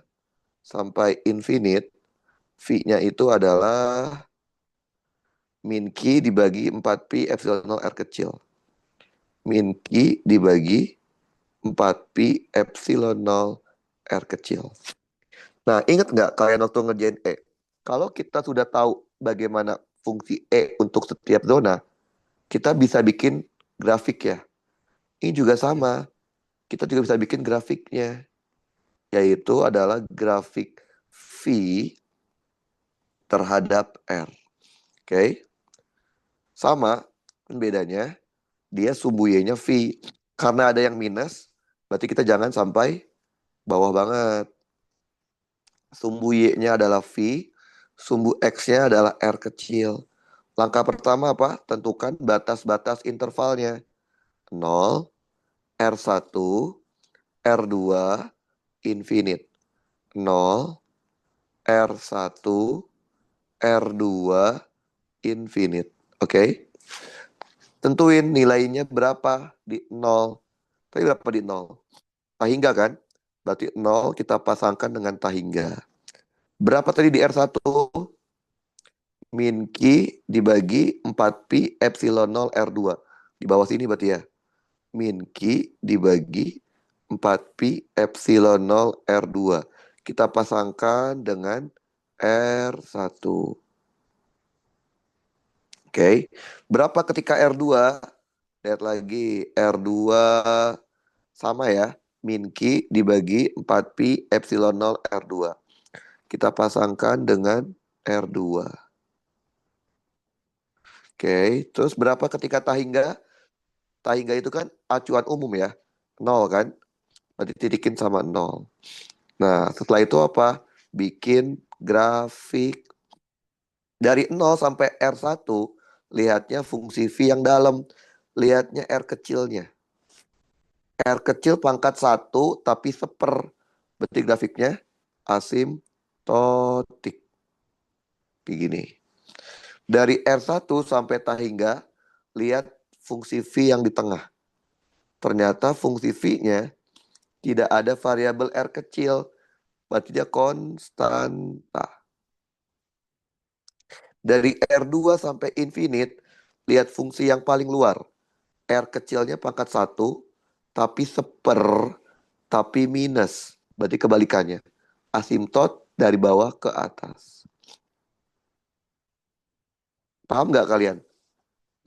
sampai infinite, V-nya itu adalah min Q dibagi 4pi epsilon 0 R kecil. Min Q dibagi 4pi epsilon 0 R kecil. Nah, ingat nggak kalian waktu ngerjain E? Kalau kita sudah tahu bagaimana fungsi E untuk setiap zona, kita bisa bikin grafik ya. Ini juga sama. Kita juga bisa bikin grafiknya. Yaitu adalah grafik V terhadap R. Oke? Sama, bedanya dia sumbu Y-nya V. Karena ada yang minus, berarti kita jangan sampai bawah banget. Sumbu Y-nya adalah V, sumbu X-nya adalah R kecil. Langkah pertama apa? Tentukan batas-batas intervalnya. 0, R1, R2, infinite. 0, R1, R2, infinite. Oke? Tentuin nilainya berapa di 0. Tadi berapa di 0? Tahingga kan? Berarti 0 kita pasangkan dengan tahingga. Berapa tadi di R1? min Q dibagi 4Pi epsilon 0 R2. Di bawah sini berarti ya. Min Q dibagi 4Pi epsilon 0 R2. Kita pasangkan dengan R1. Oke. Berapa ketika R2? Lihat lagi. R2 sama ya. Min Q dibagi 4Pi epsilon 0 R2. Kita pasangkan dengan R2. Oke, terus berapa ketika Tahingga? Tahingga itu kan acuan umum ya, 0 kan? Berarti titikin sama 0. Nah, setelah itu apa? Bikin grafik. Dari 0 sampai R1, lihatnya fungsi V yang dalam. Lihatnya R kecilnya. R kecil pangkat 1, tapi seper. Berarti grafiknya asimtotik. Begini. Dari R1 sampai Tahingga, lihat fungsi V yang di tengah. Ternyata fungsi V-nya tidak ada variabel R kecil. Berarti dia konstanta. Dari R2 sampai infinite, lihat fungsi yang paling luar. R kecilnya pangkat 1, tapi seper, tapi minus. Berarti kebalikannya. Asimtot dari bawah ke atas. Paham nggak kalian?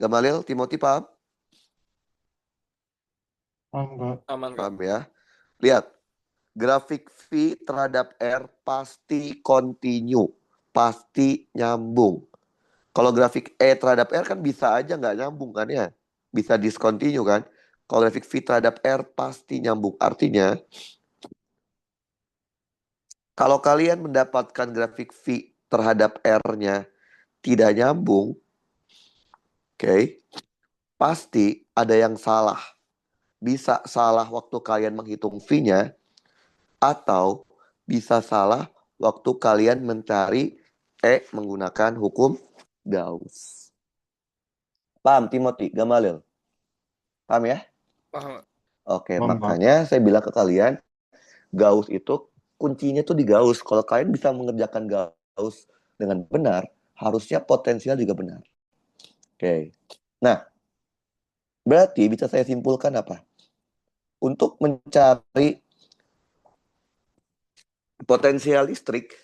Gamaliel, Timothy paham? Paham, Kak. Aman, Kak. Paham ya. Lihat, grafik V terhadap R pasti continue, pasti nyambung. Kalau grafik E terhadap R kan bisa aja nggak nyambung kan ya. Bisa discontinue kan. Kalau grafik V terhadap R pasti nyambung. Artinya, kalau kalian mendapatkan grafik V terhadap R-nya tidak nyambung, oke, pasti ada yang salah. Bisa salah waktu kalian menghitung V-nya, atau bisa salah waktu kalian mencari E menggunakan hukum Gauss. Paham, Timothy? Gamaliel? Paham ya? Paham, Kak. Oke, Paham, Kak. makanya saya bilang ke kalian, Gauss itu kuncinya tuh di Gauss. Kalau kalian bisa mengerjakan Gauss dengan benar, harusnya potensial juga benar. Oke. Nah, berarti bisa saya simpulkan apa? Untuk mencari potensial listrik,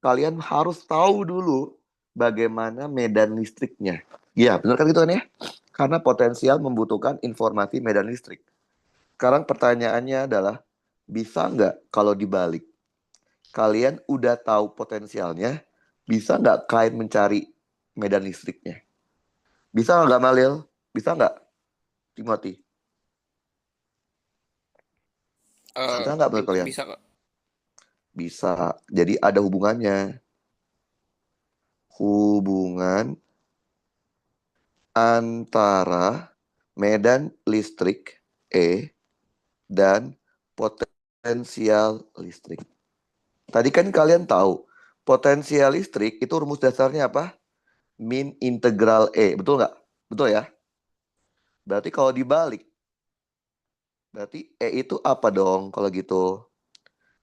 kalian harus tahu dulu bagaimana medan listriknya. Iya, benar kan gitu kan ya? Karena potensial membutuhkan informasi medan listrik. Sekarang pertanyaannya adalah, bisa nggak kalau dibalik? Kalian udah tahu potensialnya, bisa nggak kalian mencari medan listriknya? Bisa nggak, Malil? Bisa nggak, Timothy? Bisa nggak menurut kalian? Bisa, Kak. Bisa. Jadi ada hubungannya. Hubungan antara medan listrik E dan potensial listrik. Tadi kan kalian tahu, potensial listrik itu rumus dasarnya apa? Min integral E. Betul nggak? Betul ya? Berarti kalau dibalik, berarti E itu apa dong kalau gitu?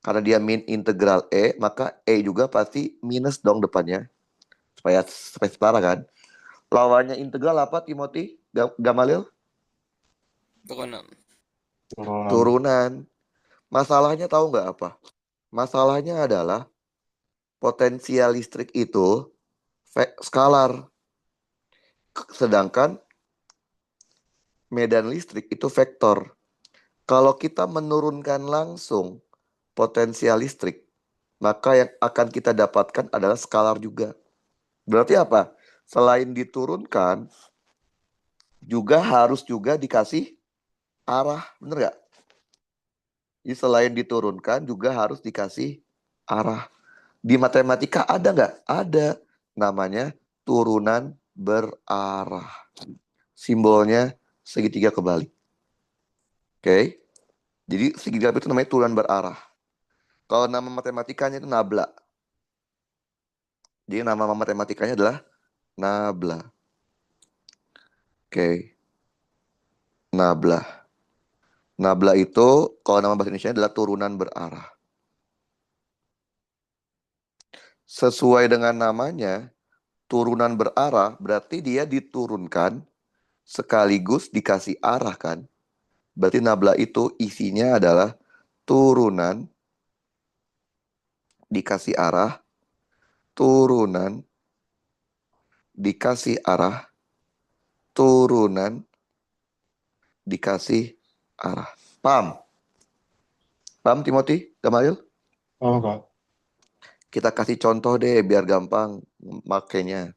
Karena dia min integral E, maka E juga pasti minus dong depannya. Supaya setara kan? Lawannya integral apa, Timothy? Gamalil? Turunan. Turunan. Turunan. Masalahnya tahu nggak apa? Masalahnya adalah potensial listrik itu skalar. Sedangkan medan listrik itu vektor. Kalau kita menurunkan langsung potensial listrik, maka yang akan kita dapatkan adalah skalar juga. Berarti apa? Selain diturunkan, juga harus juga dikasih arah. Bener nggak? Jadi selain diturunkan, juga harus dikasih arah. Di matematika ada nggak? Ada. Namanya turunan berarah. Simbolnya segitiga kebalik. Oke? Jadi segitiga itu namanya turunan berarah. Kalau nama matematikanya itu nabla. Jadi nama matematikanya adalah nabla. Oke. Nabla. Nabla itu kalau nama bahasa Indonesia adalah turunan berarah. Sesuai dengan namanya, turunan berarah berarti dia diturunkan sekaligus dikasih arah kan. Berarti nabla itu isinya adalah turunan dikasih arah, turunan dikasih arah, turunan dikasih arah. Paham? Paham Timothy? Gamalil? Oh, Kak. Kita kasih contoh deh biar gampang makainya.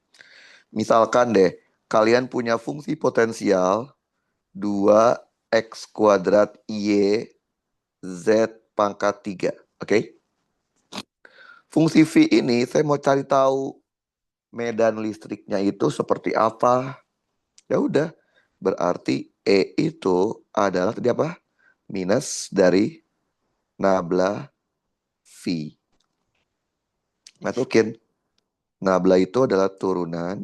Misalkan deh, kalian punya fungsi potensial 2x kuadrat Y Z pangkat 3. Oke? Fungsi V ini saya mau cari tahu medan listriknya itu seperti apa. Ya udah, berarti E itu adalah tadi apa? Minus dari nabla V. Masukin. Nabla itu adalah turunan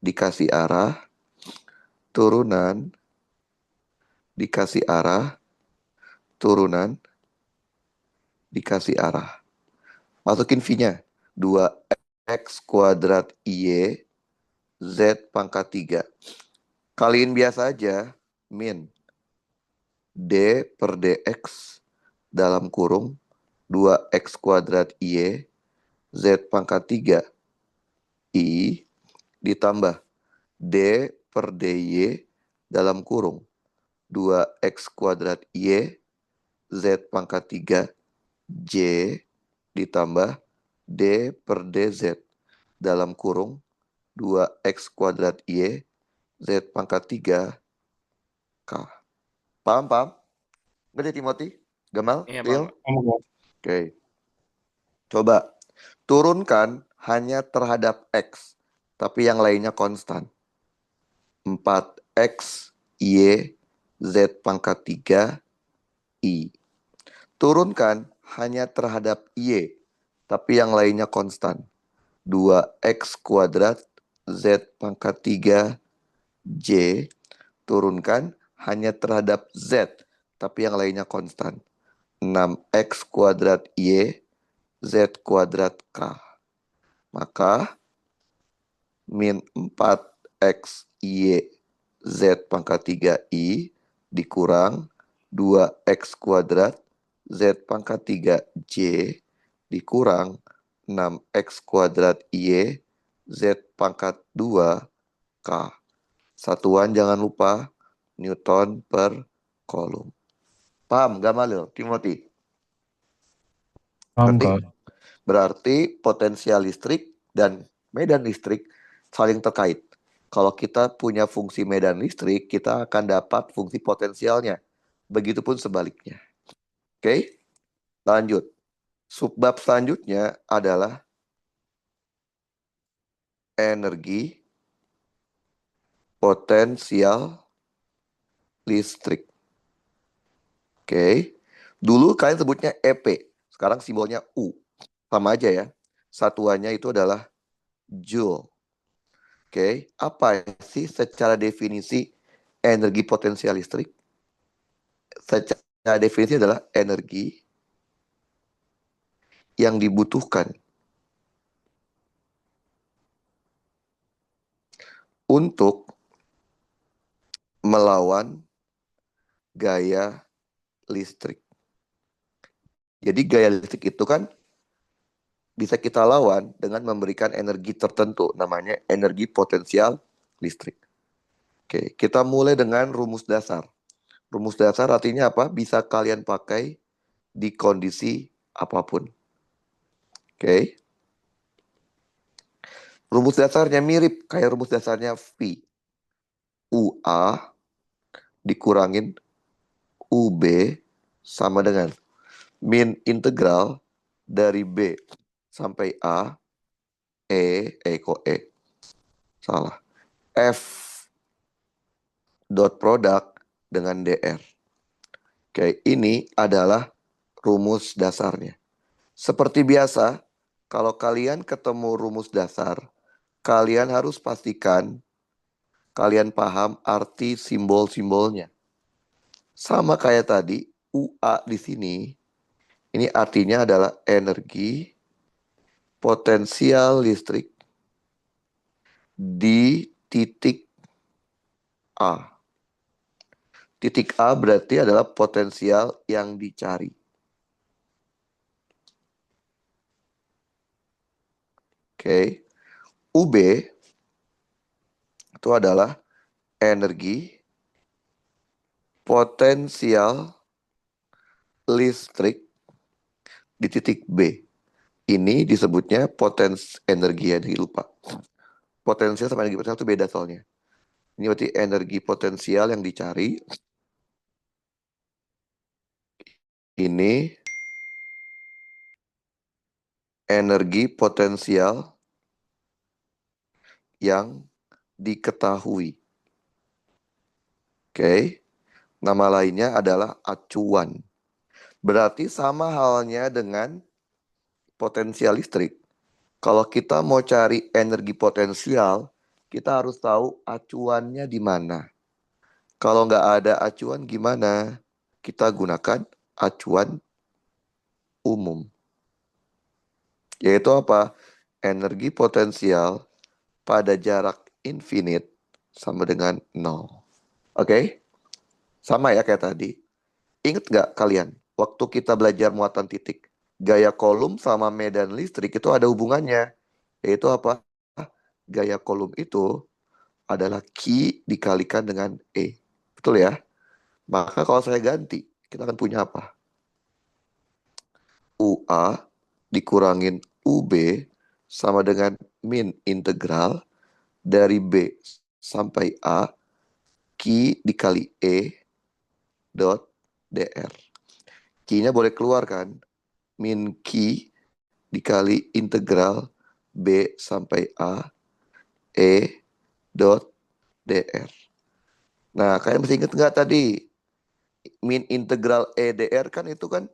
dikasih arah, turunan dikasih arah, turunan dikasih arah. Masukin V-nya. 2x kuadrat Y Z pangkat 3. Kaliin biasa aja. Min D per DX dalam kurung 2x kuadrat Y Z pangkat 3 I ditambah D per DY dalam kurung 2x kuadrat Y Z pangkat 3 J ditambah D per DZ dalam kurung 2x kuadrat Y Z pangkat 3 K. Paham, paham? Ngerti Timothy? Gamal? Iya, Lil? Pak. Kamu, Kak. Oke. Coba turunkan hanya terhadap X. Tapi yang lainnya konstan. 4X Y Z pangkat 3 I. Turunkan hanya terhadap Y. Tapi yang lainnya konstan. 2X kuadrat Z pangkat 3 J. Turunkan hanya terhadap Z. Tapi yang lainnya konstan. 6X kuadrat Y Z kuadrat K. Maka min 4X Y Z pangkat 3 I dikurang 2X kuadrat Z pangkat 3 J dikurang 6X kuadrat Y Z pangkat 2 K. Satuan jangan lupa Newton per kolom. Paham gak Malil? Timothy? Paham, Ngerti? Kak. Berarti potensial listrik dan medan listrik saling terkait. Kalau kita punya fungsi medan listrik, kita akan dapat fungsi potensialnya. Begitupun sebaliknya. Oke, lanjut. Subbab selanjutnya adalah energi potensial listrik. Oke, dulu kalian sebutnya EP. Sekarang simbolnya U. Sama aja ya. Satuannya itu adalah Joule. Oke, apa sih secara definisi energi potensial listrik? Secara definisi adalah energi yang dibutuhkan untuk melawan gaya listrik. Jadi gaya listrik itu kan bisa kita lawan dengan memberikan energi tertentu, namanya energi potensial listrik. Oke, kita mulai dengan rumus dasar. Rumus dasar artinya apa? Bisa kalian pakai di kondisi apapun. Oke. Rumus dasarnya mirip kayak rumus dasarnya V. UA dikurangin UB sama dengan min integral dari B sampai A, kok E, salah. F dot produk dengan DR. Oke, ini adalah rumus dasarnya. Seperti biasa, kalau kalian ketemu rumus dasar, kalian harus pastikan kalian paham arti simbol-simbolnya. Sama kayak tadi, UA di sini, ini artinya adalah energi potensial listrik di titik A. Titik A berarti adalah potensial yang dicari. Oke. UB itu adalah energi potensial listrik di titik B. Ini disebutnya energi ya, lupa. Potensial sama energi potensial itu beda soalnya. Ini berarti energi potensial yang dicari. Ini energi potensial yang diketahui. Oke. Nama lainnya adalah acuan. Berarti sama halnya dengan potensial listrik. Kalau kita mau cari energi potensial, kita harus tahu acuannya di mana. Kalau nggak ada acuan gimana? Kita gunakan acuan umum. Yaitu apa? Energi potensial pada jarak infinite sama dengan 0. Oke? Sama ya kayak tadi. Ingat nggak kalian? Waktu kita belajar muatan titik, gaya kolom sama medan listrik itu ada hubungannya. Yaitu apa? Gaya kolom itu adalah Q dikalikan dengan E. Betul ya? Maka kalau saya ganti, kita akan punya apa? UA dikurangin UB sama dengan min integral dari B sampai A Q dikali E dot DR. Q-nya boleh keluar kan? Min Q dikali integral B sampai A E dot DR. Nah, kalian masih ingat nggak tadi? Min integral EDR kan itu kan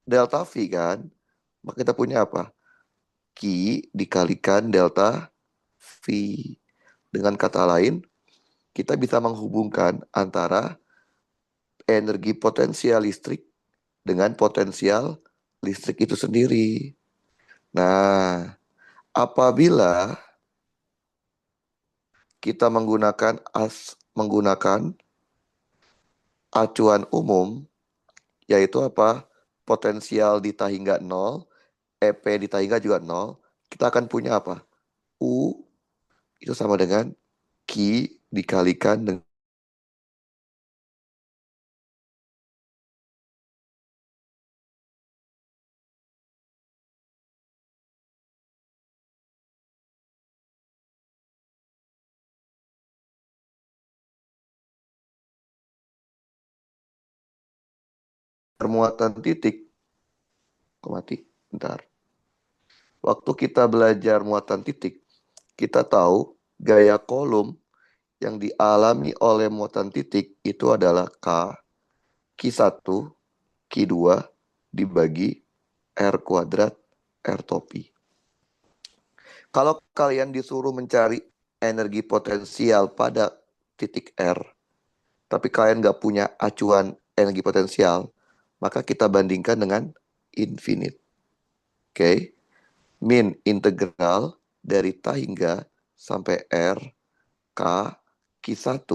delta V kan? Maka kita punya apa? Q dikalikan delta V. Dengan kata lain, kita bisa menghubungkan antara energi potensial listrik dengan potensial listrik itu sendiri. Nah, apabila kita menggunakan acuan umum, yaitu apa? Potensial di hingga 0, EP di hingga juga 0, kita akan punya apa? U itu sama dengan Q dikalikan dengan muatan titik. Mati, bentar. Waktu kita belajar muatan titik, kita tahu gaya kolom yang dialami oleh muatan titik itu adalah Q1, Q2 dibagi R kuadrat R topi. Kalau kalian disuruh mencari energi potensial pada titik R, tapi kalian nggak punya acuan energi potensial, maka kita bandingkan dengan infinite. Oke, min integral dari hingga sampai R K Q1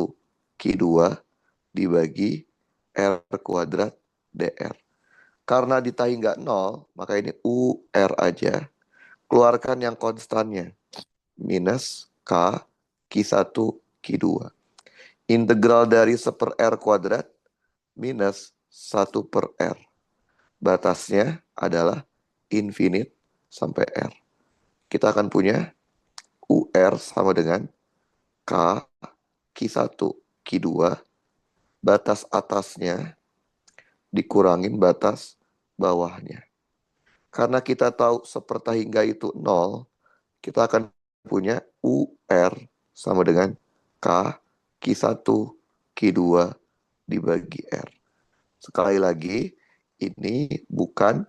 Q2 dibagi R kuadrat DR. Karena di hingga 0, maka ini UR aja. Keluarkan yang konstannya. Minus K Q1 Q2. Integral dari 1/R kuadrat minus 1/R. Batasnya adalah infinite sampai R. Kita akan punya UR sama dengan K Q1 Q2. Batas atasnya dikurangin batas bawahnya. Karena kita tahu hingga itu 0, kita akan punya UR sama dengan K Q1 Q2 dibagi R. Sekali lagi, ini bukan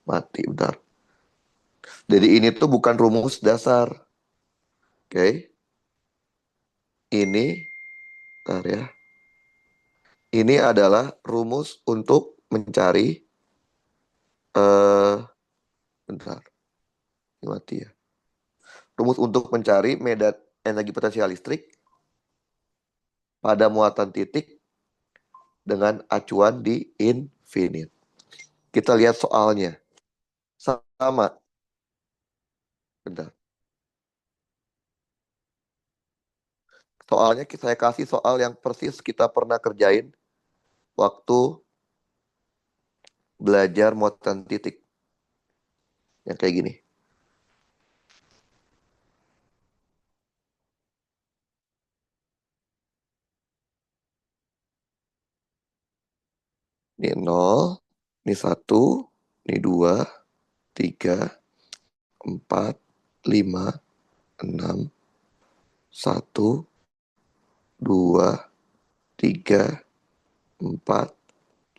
mati bentar. Jadi ini tuh bukan rumus dasar. Oke. Ini bentar ya. Ini adalah rumus untuk mencari Bentar, ini mati ya. Rumus untuk mencari medan energi potensial listrik pada muatan titik dengan acuan di infinite. Kita lihat soalnya. Sama. Bentar. Soalnya saya kasih soal yang persis kita pernah kerjain waktu belajar muatan titik. Yang kayak gini. Ini 0, ini 1, ini 2, 3, 4, 5, 6, 1, 2, 3, 4,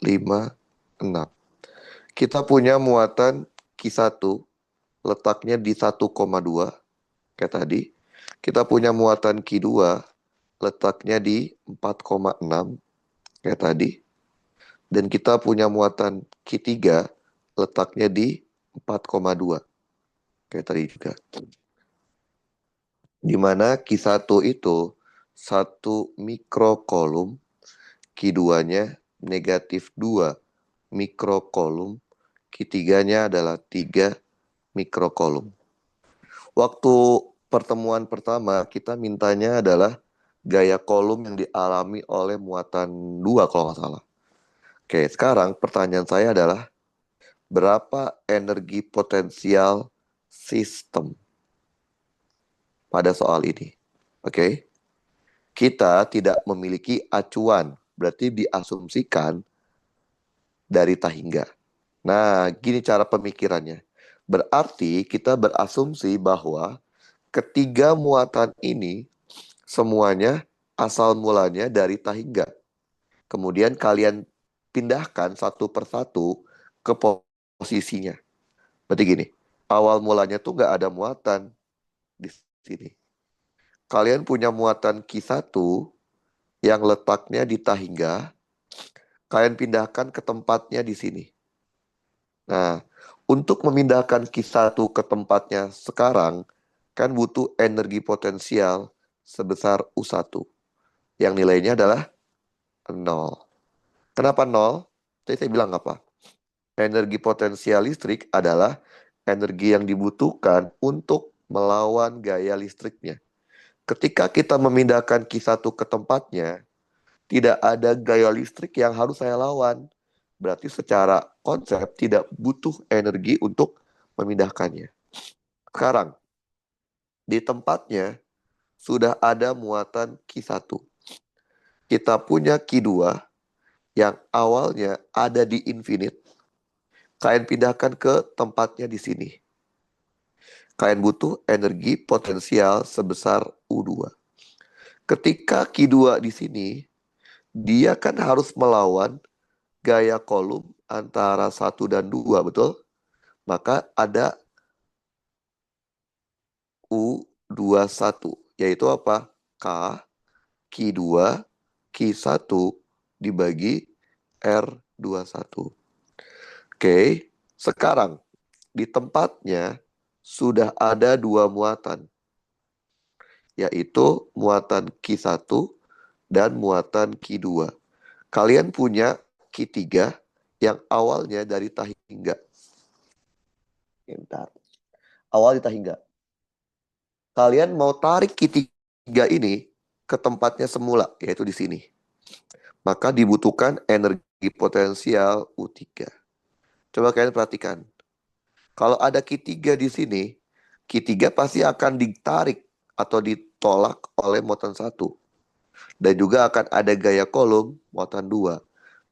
5, 6. Kita punya muatan Q1 letaknya di 1,2 kayak tadi. Kita punya muatan Q2 letaknya di 4,6 kayak tadi. Dan kita punya muatan Q3 letaknya di 4,2 kayak tadi juga. Di mana Q1 itu 1 mikrokolum, Q2-nya negatif 2 mikrokolum, Q3-nya adalah 3 mikrokolum. Waktu pertemuan pertama, kita mintanya adalah gaya kolom yang dialami oleh muatan 2 kalau nggak salah. Oke, sekarang pertanyaan saya adalah berapa energi potensial sistem pada soal ini? Oke, kita tidak memiliki acuan, berarti diasumsikan dari tak hingga. Nah, gini cara pemikirannya. Berarti kita berasumsi bahwa ketiga muatan ini semuanya asal mulanya dari tak hingga. Kemudian kalian pindahkan satu persatu ke posisinya. Berarti gini, awal mulanya tuh nggak ada muatan di sini. Kalian punya muatan Q1 yang letaknya di tak hingga, kalian pindahkan ke tempatnya di sini. Nah, untuk memindahkan Q1 ke tempatnya sekarang, kan butuh energi potensial sebesar U1, yang nilainya adalah 0. Kenapa 0? Tadi saya bilang apa? Energi potensial listrik adalah energi yang dibutuhkan untuk melawan gaya listriknya. Ketika kita memindahkan Q1 ke tempatnya, tidak ada gaya listrik yang harus saya lawan. Berarti secara konsep tidak butuh energi untuk memindahkannya. Sekarang, di tempatnya sudah ada muatan Q1. Kita punya Q2 yang awalnya ada di infinite. Kalian pindahkan ke tempatnya di sini. Kalian butuh energi potensial sebesar U2. Ketika Q2 di sini, dia kan harus melawan gaya kolom antara 1 dan 2, betul? Maka ada U21, yaitu apa? K, Q2, Q1 dibagi R21. Oke, sekarang di tempatnya sudah ada dua muatan, yaitu muatan Q1 dan muatan Q2. Kalian punya Q3 yang awalnya dari tak hingga. Bentar. Awal di tak hingga. Kalian mau tarik Q3 ini ke tempatnya semula, yaitu di sini. Maka dibutuhkan energi potensial U3. Coba kalian perhatikan. Kalau ada Q3 di sini, Q3 pasti akan ditarik atau ditolak oleh muatan 1. Dan juga akan ada gaya kolom muatan 2.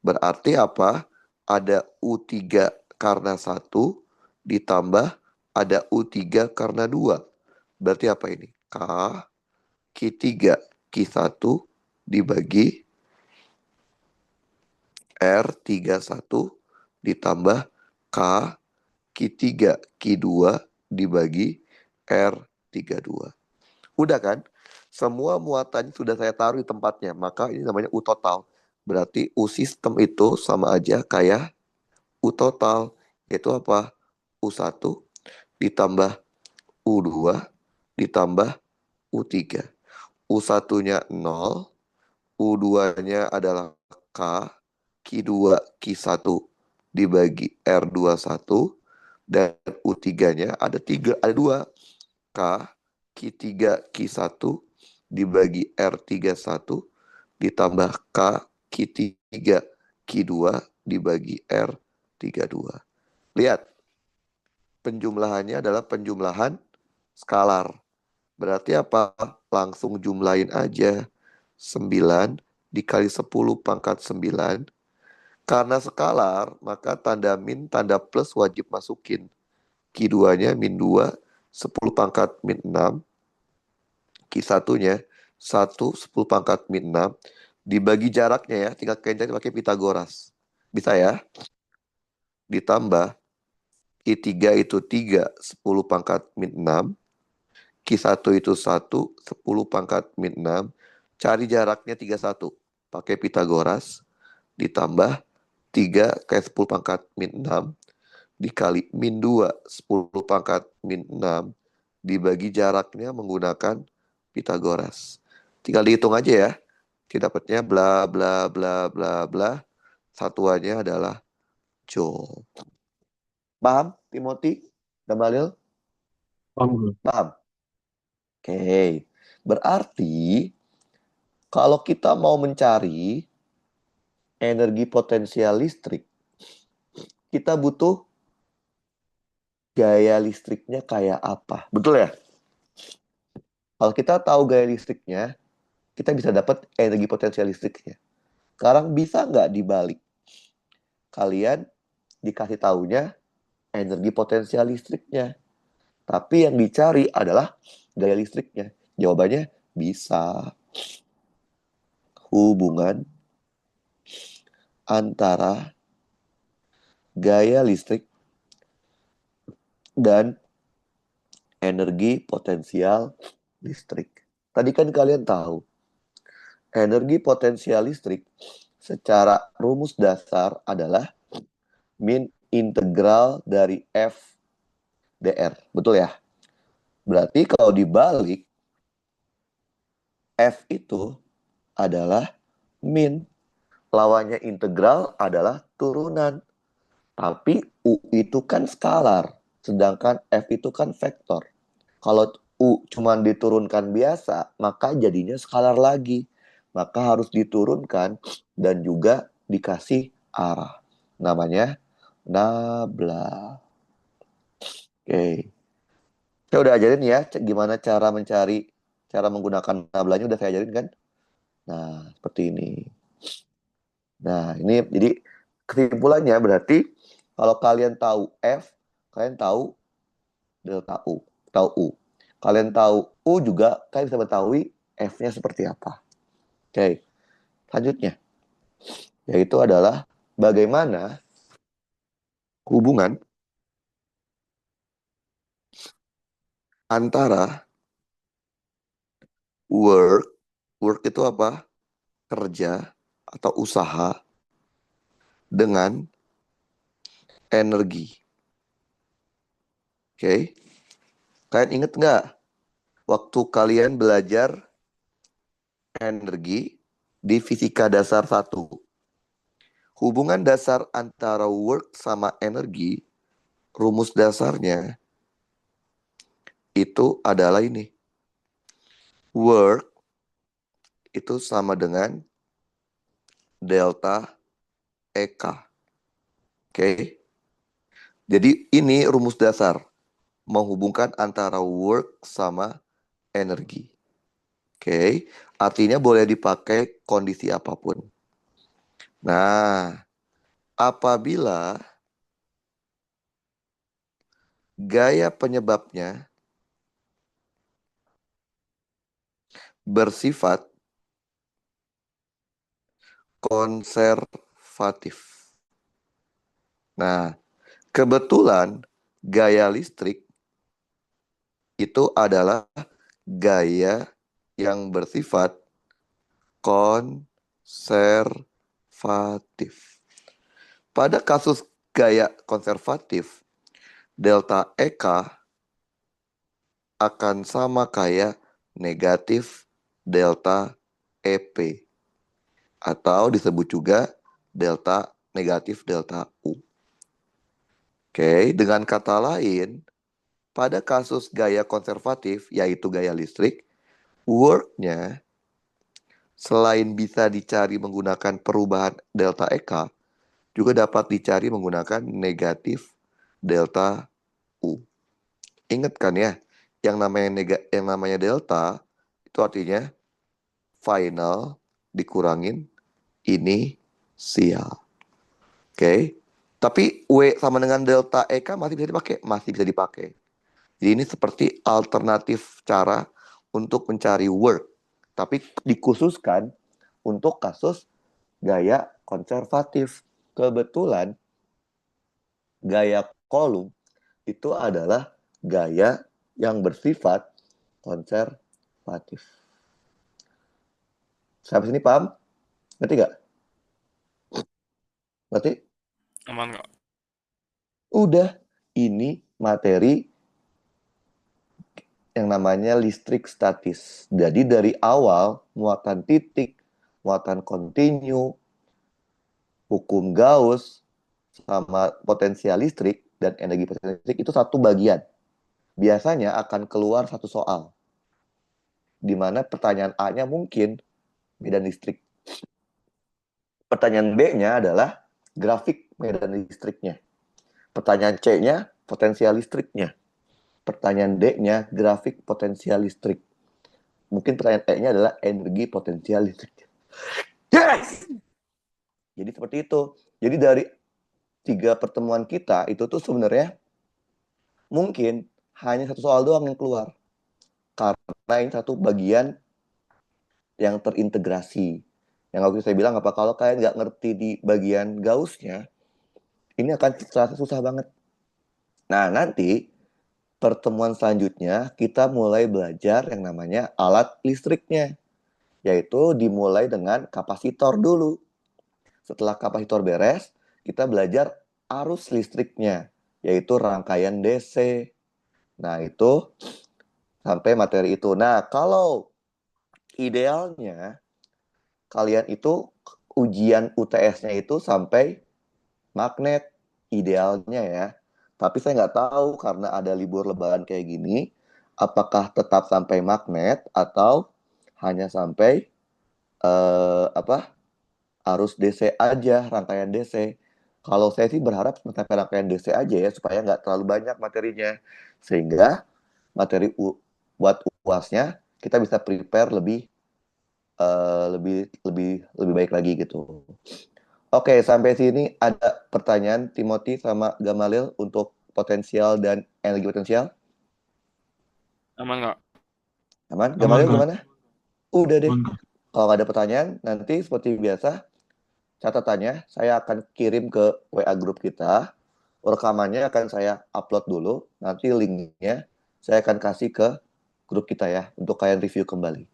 Berarti apa? Ada U3 karena 1 ditambah ada U3 karena 2. Berarti apa ini? Q3 Q1 dibagi R31 ditambah K Q3 Q2 dibagi R32. Udah kan? Semua muatan sudah saya taruh di tempatnya. Maka ini namanya U total. Berarti U sistem itu sama aja kayak U total. Yaitu apa? U1 ditambah U2 ditambah U3. U1-nya 0, U2-nya adalah K, Q2, Q1 dibagi R21, dan U3-nya ada 2, K, Q3, Q1 dibagi R31 ditambah K, Q3, Q2 dibagi R32. Lihat, penjumlahannya adalah penjumlahan skalar. Berarti apa? Langsung jumlahin aja. 9 dikali 10 pangkat 9. Karena skalar, maka tanda min, tanda plus wajib masukin. Q2-nya min 2, 10 pangkat min 6. Q1-nya 1, 10 pangkat min 6. Dibagi jaraknya ya, tinggal kalian pakai Pitagoras. Bisa ya? Ditambah Q3 itu 3, 10 pangkat min 6. Q1 itu 1, 10 pangkat min 6. Cari jaraknya 31. Pakai Pitagoras. Ditambah 3 kali 10 pangkat min 6. Dikali min 2, 10 pangkat min 6. Dibagi jaraknya menggunakan Pitagoras. Tinggal dihitung aja ya. Kita dapatnya bla bla bla bla bla. Satuannya adalah joule. Paham, Timothy dan Balil? Paham gue. Paham? Oke. Berarti kalau kita mau mencari energi potensial listrik, kita butuh gaya listriknya kayak apa. Betul ya? Kalau kita tahu gaya listriknya, kita bisa dapat energi potensial listriknya. Sekarang bisa nggak dibalik? Kalian dikasih taunya energi potensial listriknya. Tapi yang dicari adalah gaya listriknya. Jawabannya bisa. Hubungan antara gaya listrik dan energi potensial listrik. Tadi kan kalian tahu, energi potensial listrik secara rumus dasar adalah min integral dari F dr. Betul ya? Berarti kalau dibalik, F itu adalah min. Lawannya integral adalah turunan. Tapi U itu kan skalar. Sedangkan F itu kan vektor. Kalau U cuma diturunkan biasa, maka jadinya skalar lagi. Maka harus diturunkan dan juga dikasih arah. Namanya nabla. Oke. Saya udah ajarin ya gimana cara menggunakan nablanya udah saya ajarin kan? Nah, seperti ini. Nah, ini jadi kesimpulannya berarti kalau kalian tahu F, kalian tahu delta U, tahu U. Kalian tahu U juga, kalian bisa mengetahui F-nya seperti apa. Oke, selanjutnya yaitu adalah bagaimana hubungan antara work itu apa? Kerja atau usaha dengan energi. Oke, kalian inget nggak waktu kalian belajar energi di fisika dasar 1? Hubungan dasar antara work sama energi, rumus dasarnya itu adalah ini. Work itu sama dengan delta EK. Oke. Jadi ini rumus dasar menghubungkan antara work sama energi. Oke. Artinya boleh dipakai kondisi apapun. Nah, apabila gaya penyebabnya bersifat konservatif. Nah, kebetulan gaya listrik itu adalah gaya yang bersifat konservatif. Pada kasus gaya konservatif, delta EK akan sama kayak negatif delta EP. Atau disebut juga delta negatif delta U. Oke, dengan kata lain, pada kasus gaya konservatif, yaitu gaya listrik, work-nya selain bisa dicari menggunakan perubahan delta EK, juga dapat dicari menggunakan negatif delta U. Ingat kan ya, yang namanya delta itu artinya final dikurangin inisial. Oke. Tapi W sama dengan delta EK masih bisa dipakai? Masih bisa dipakai. Jadi ini seperti alternatif cara untuk mencari work. Tapi dikhususkan untuk kasus gaya konservatif. Kebetulan gaya kolum itu adalah gaya yang bersifat konservatif. Sampai sini paham? Ngerti nggak? Ngerti? Aman nggak? Udah, ini materi yang namanya listrik statis. Jadi dari awal, muatan titik, muatan kontinu, hukum Gauss, sama potensial listrik dan energi potensial listrik itu satu bagian. Biasanya akan keluar satu soal. Di mana pertanyaan A-nya mungkin medan listrik. Pertanyaan B-nya adalah grafik medan listriknya. Pertanyaan C-nya potensial listriknya. Pertanyaan D-nya grafik potensial listrik. Mungkin pertanyaan E-nya adalah energi potensial listrik. Yes! Jadi seperti itu. Jadi dari 3 pertemuan kita itu tuh sebenarnya mungkin hanya satu soal doang yang keluar. Karena ini satu bagian yang terintegrasi. Yang aku saya bilang apa kalau kalian nggak ngerti di bagian Gauss-nya, ini akan terasa susah banget. Nah, nanti pertemuan selanjutnya kita mulai belajar yang namanya alat listriknya, yaitu dimulai dengan kapasitor dulu. Setelah kapasitor beres, kita belajar arus listriknya, yaitu rangkaian DC. Nah, itu sampai materi itu. Nah, kalau idealnya kalian itu ujian UTS-nya itu sampai magnet idealnya ya. Tapi saya nggak tahu karena ada libur lebaran kayak gini, apakah tetap sampai magnet atau hanya sampai arus DC aja, rangkaian DC. Kalau saya sih berharap sampai rangkaian DC aja ya, supaya nggak terlalu banyak materinya. Sehingga materi buat UASnya kita bisa prepare lebih baik lagi gitu. Oke, sampai sini ada pertanyaan Timothy sama Gamalil untuk potensial dan energi potensial. Aman nggak? Aman? Aman, Gamalil Kak. gimana? Udah deh. Aman, Kak. Kalau nggak ada pertanyaan, nanti seperti biasa catatannya saya akan kirim ke WA grup kita. Rekamannya akan saya upload dulu. Nanti linknya saya akan kasih ke grup kita ya untuk kalian review kembali.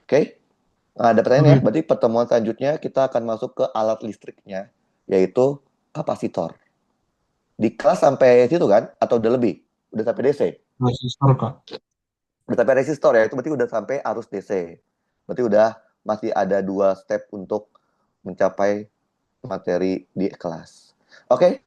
Oke? Nah, ada pertanyaan ya. Berarti pertemuan selanjutnya kita akan masuk ke alat listriknya, yaitu kapasitor. Di kelas sampai situ kan? Atau udah lebih? Udah sampai DC? Resistor, Kak. Udah sampai resistor ya? Itu berarti udah sampai arus DC. Berarti udah masih ada 2 step untuk mencapai materi di kelas. Oke?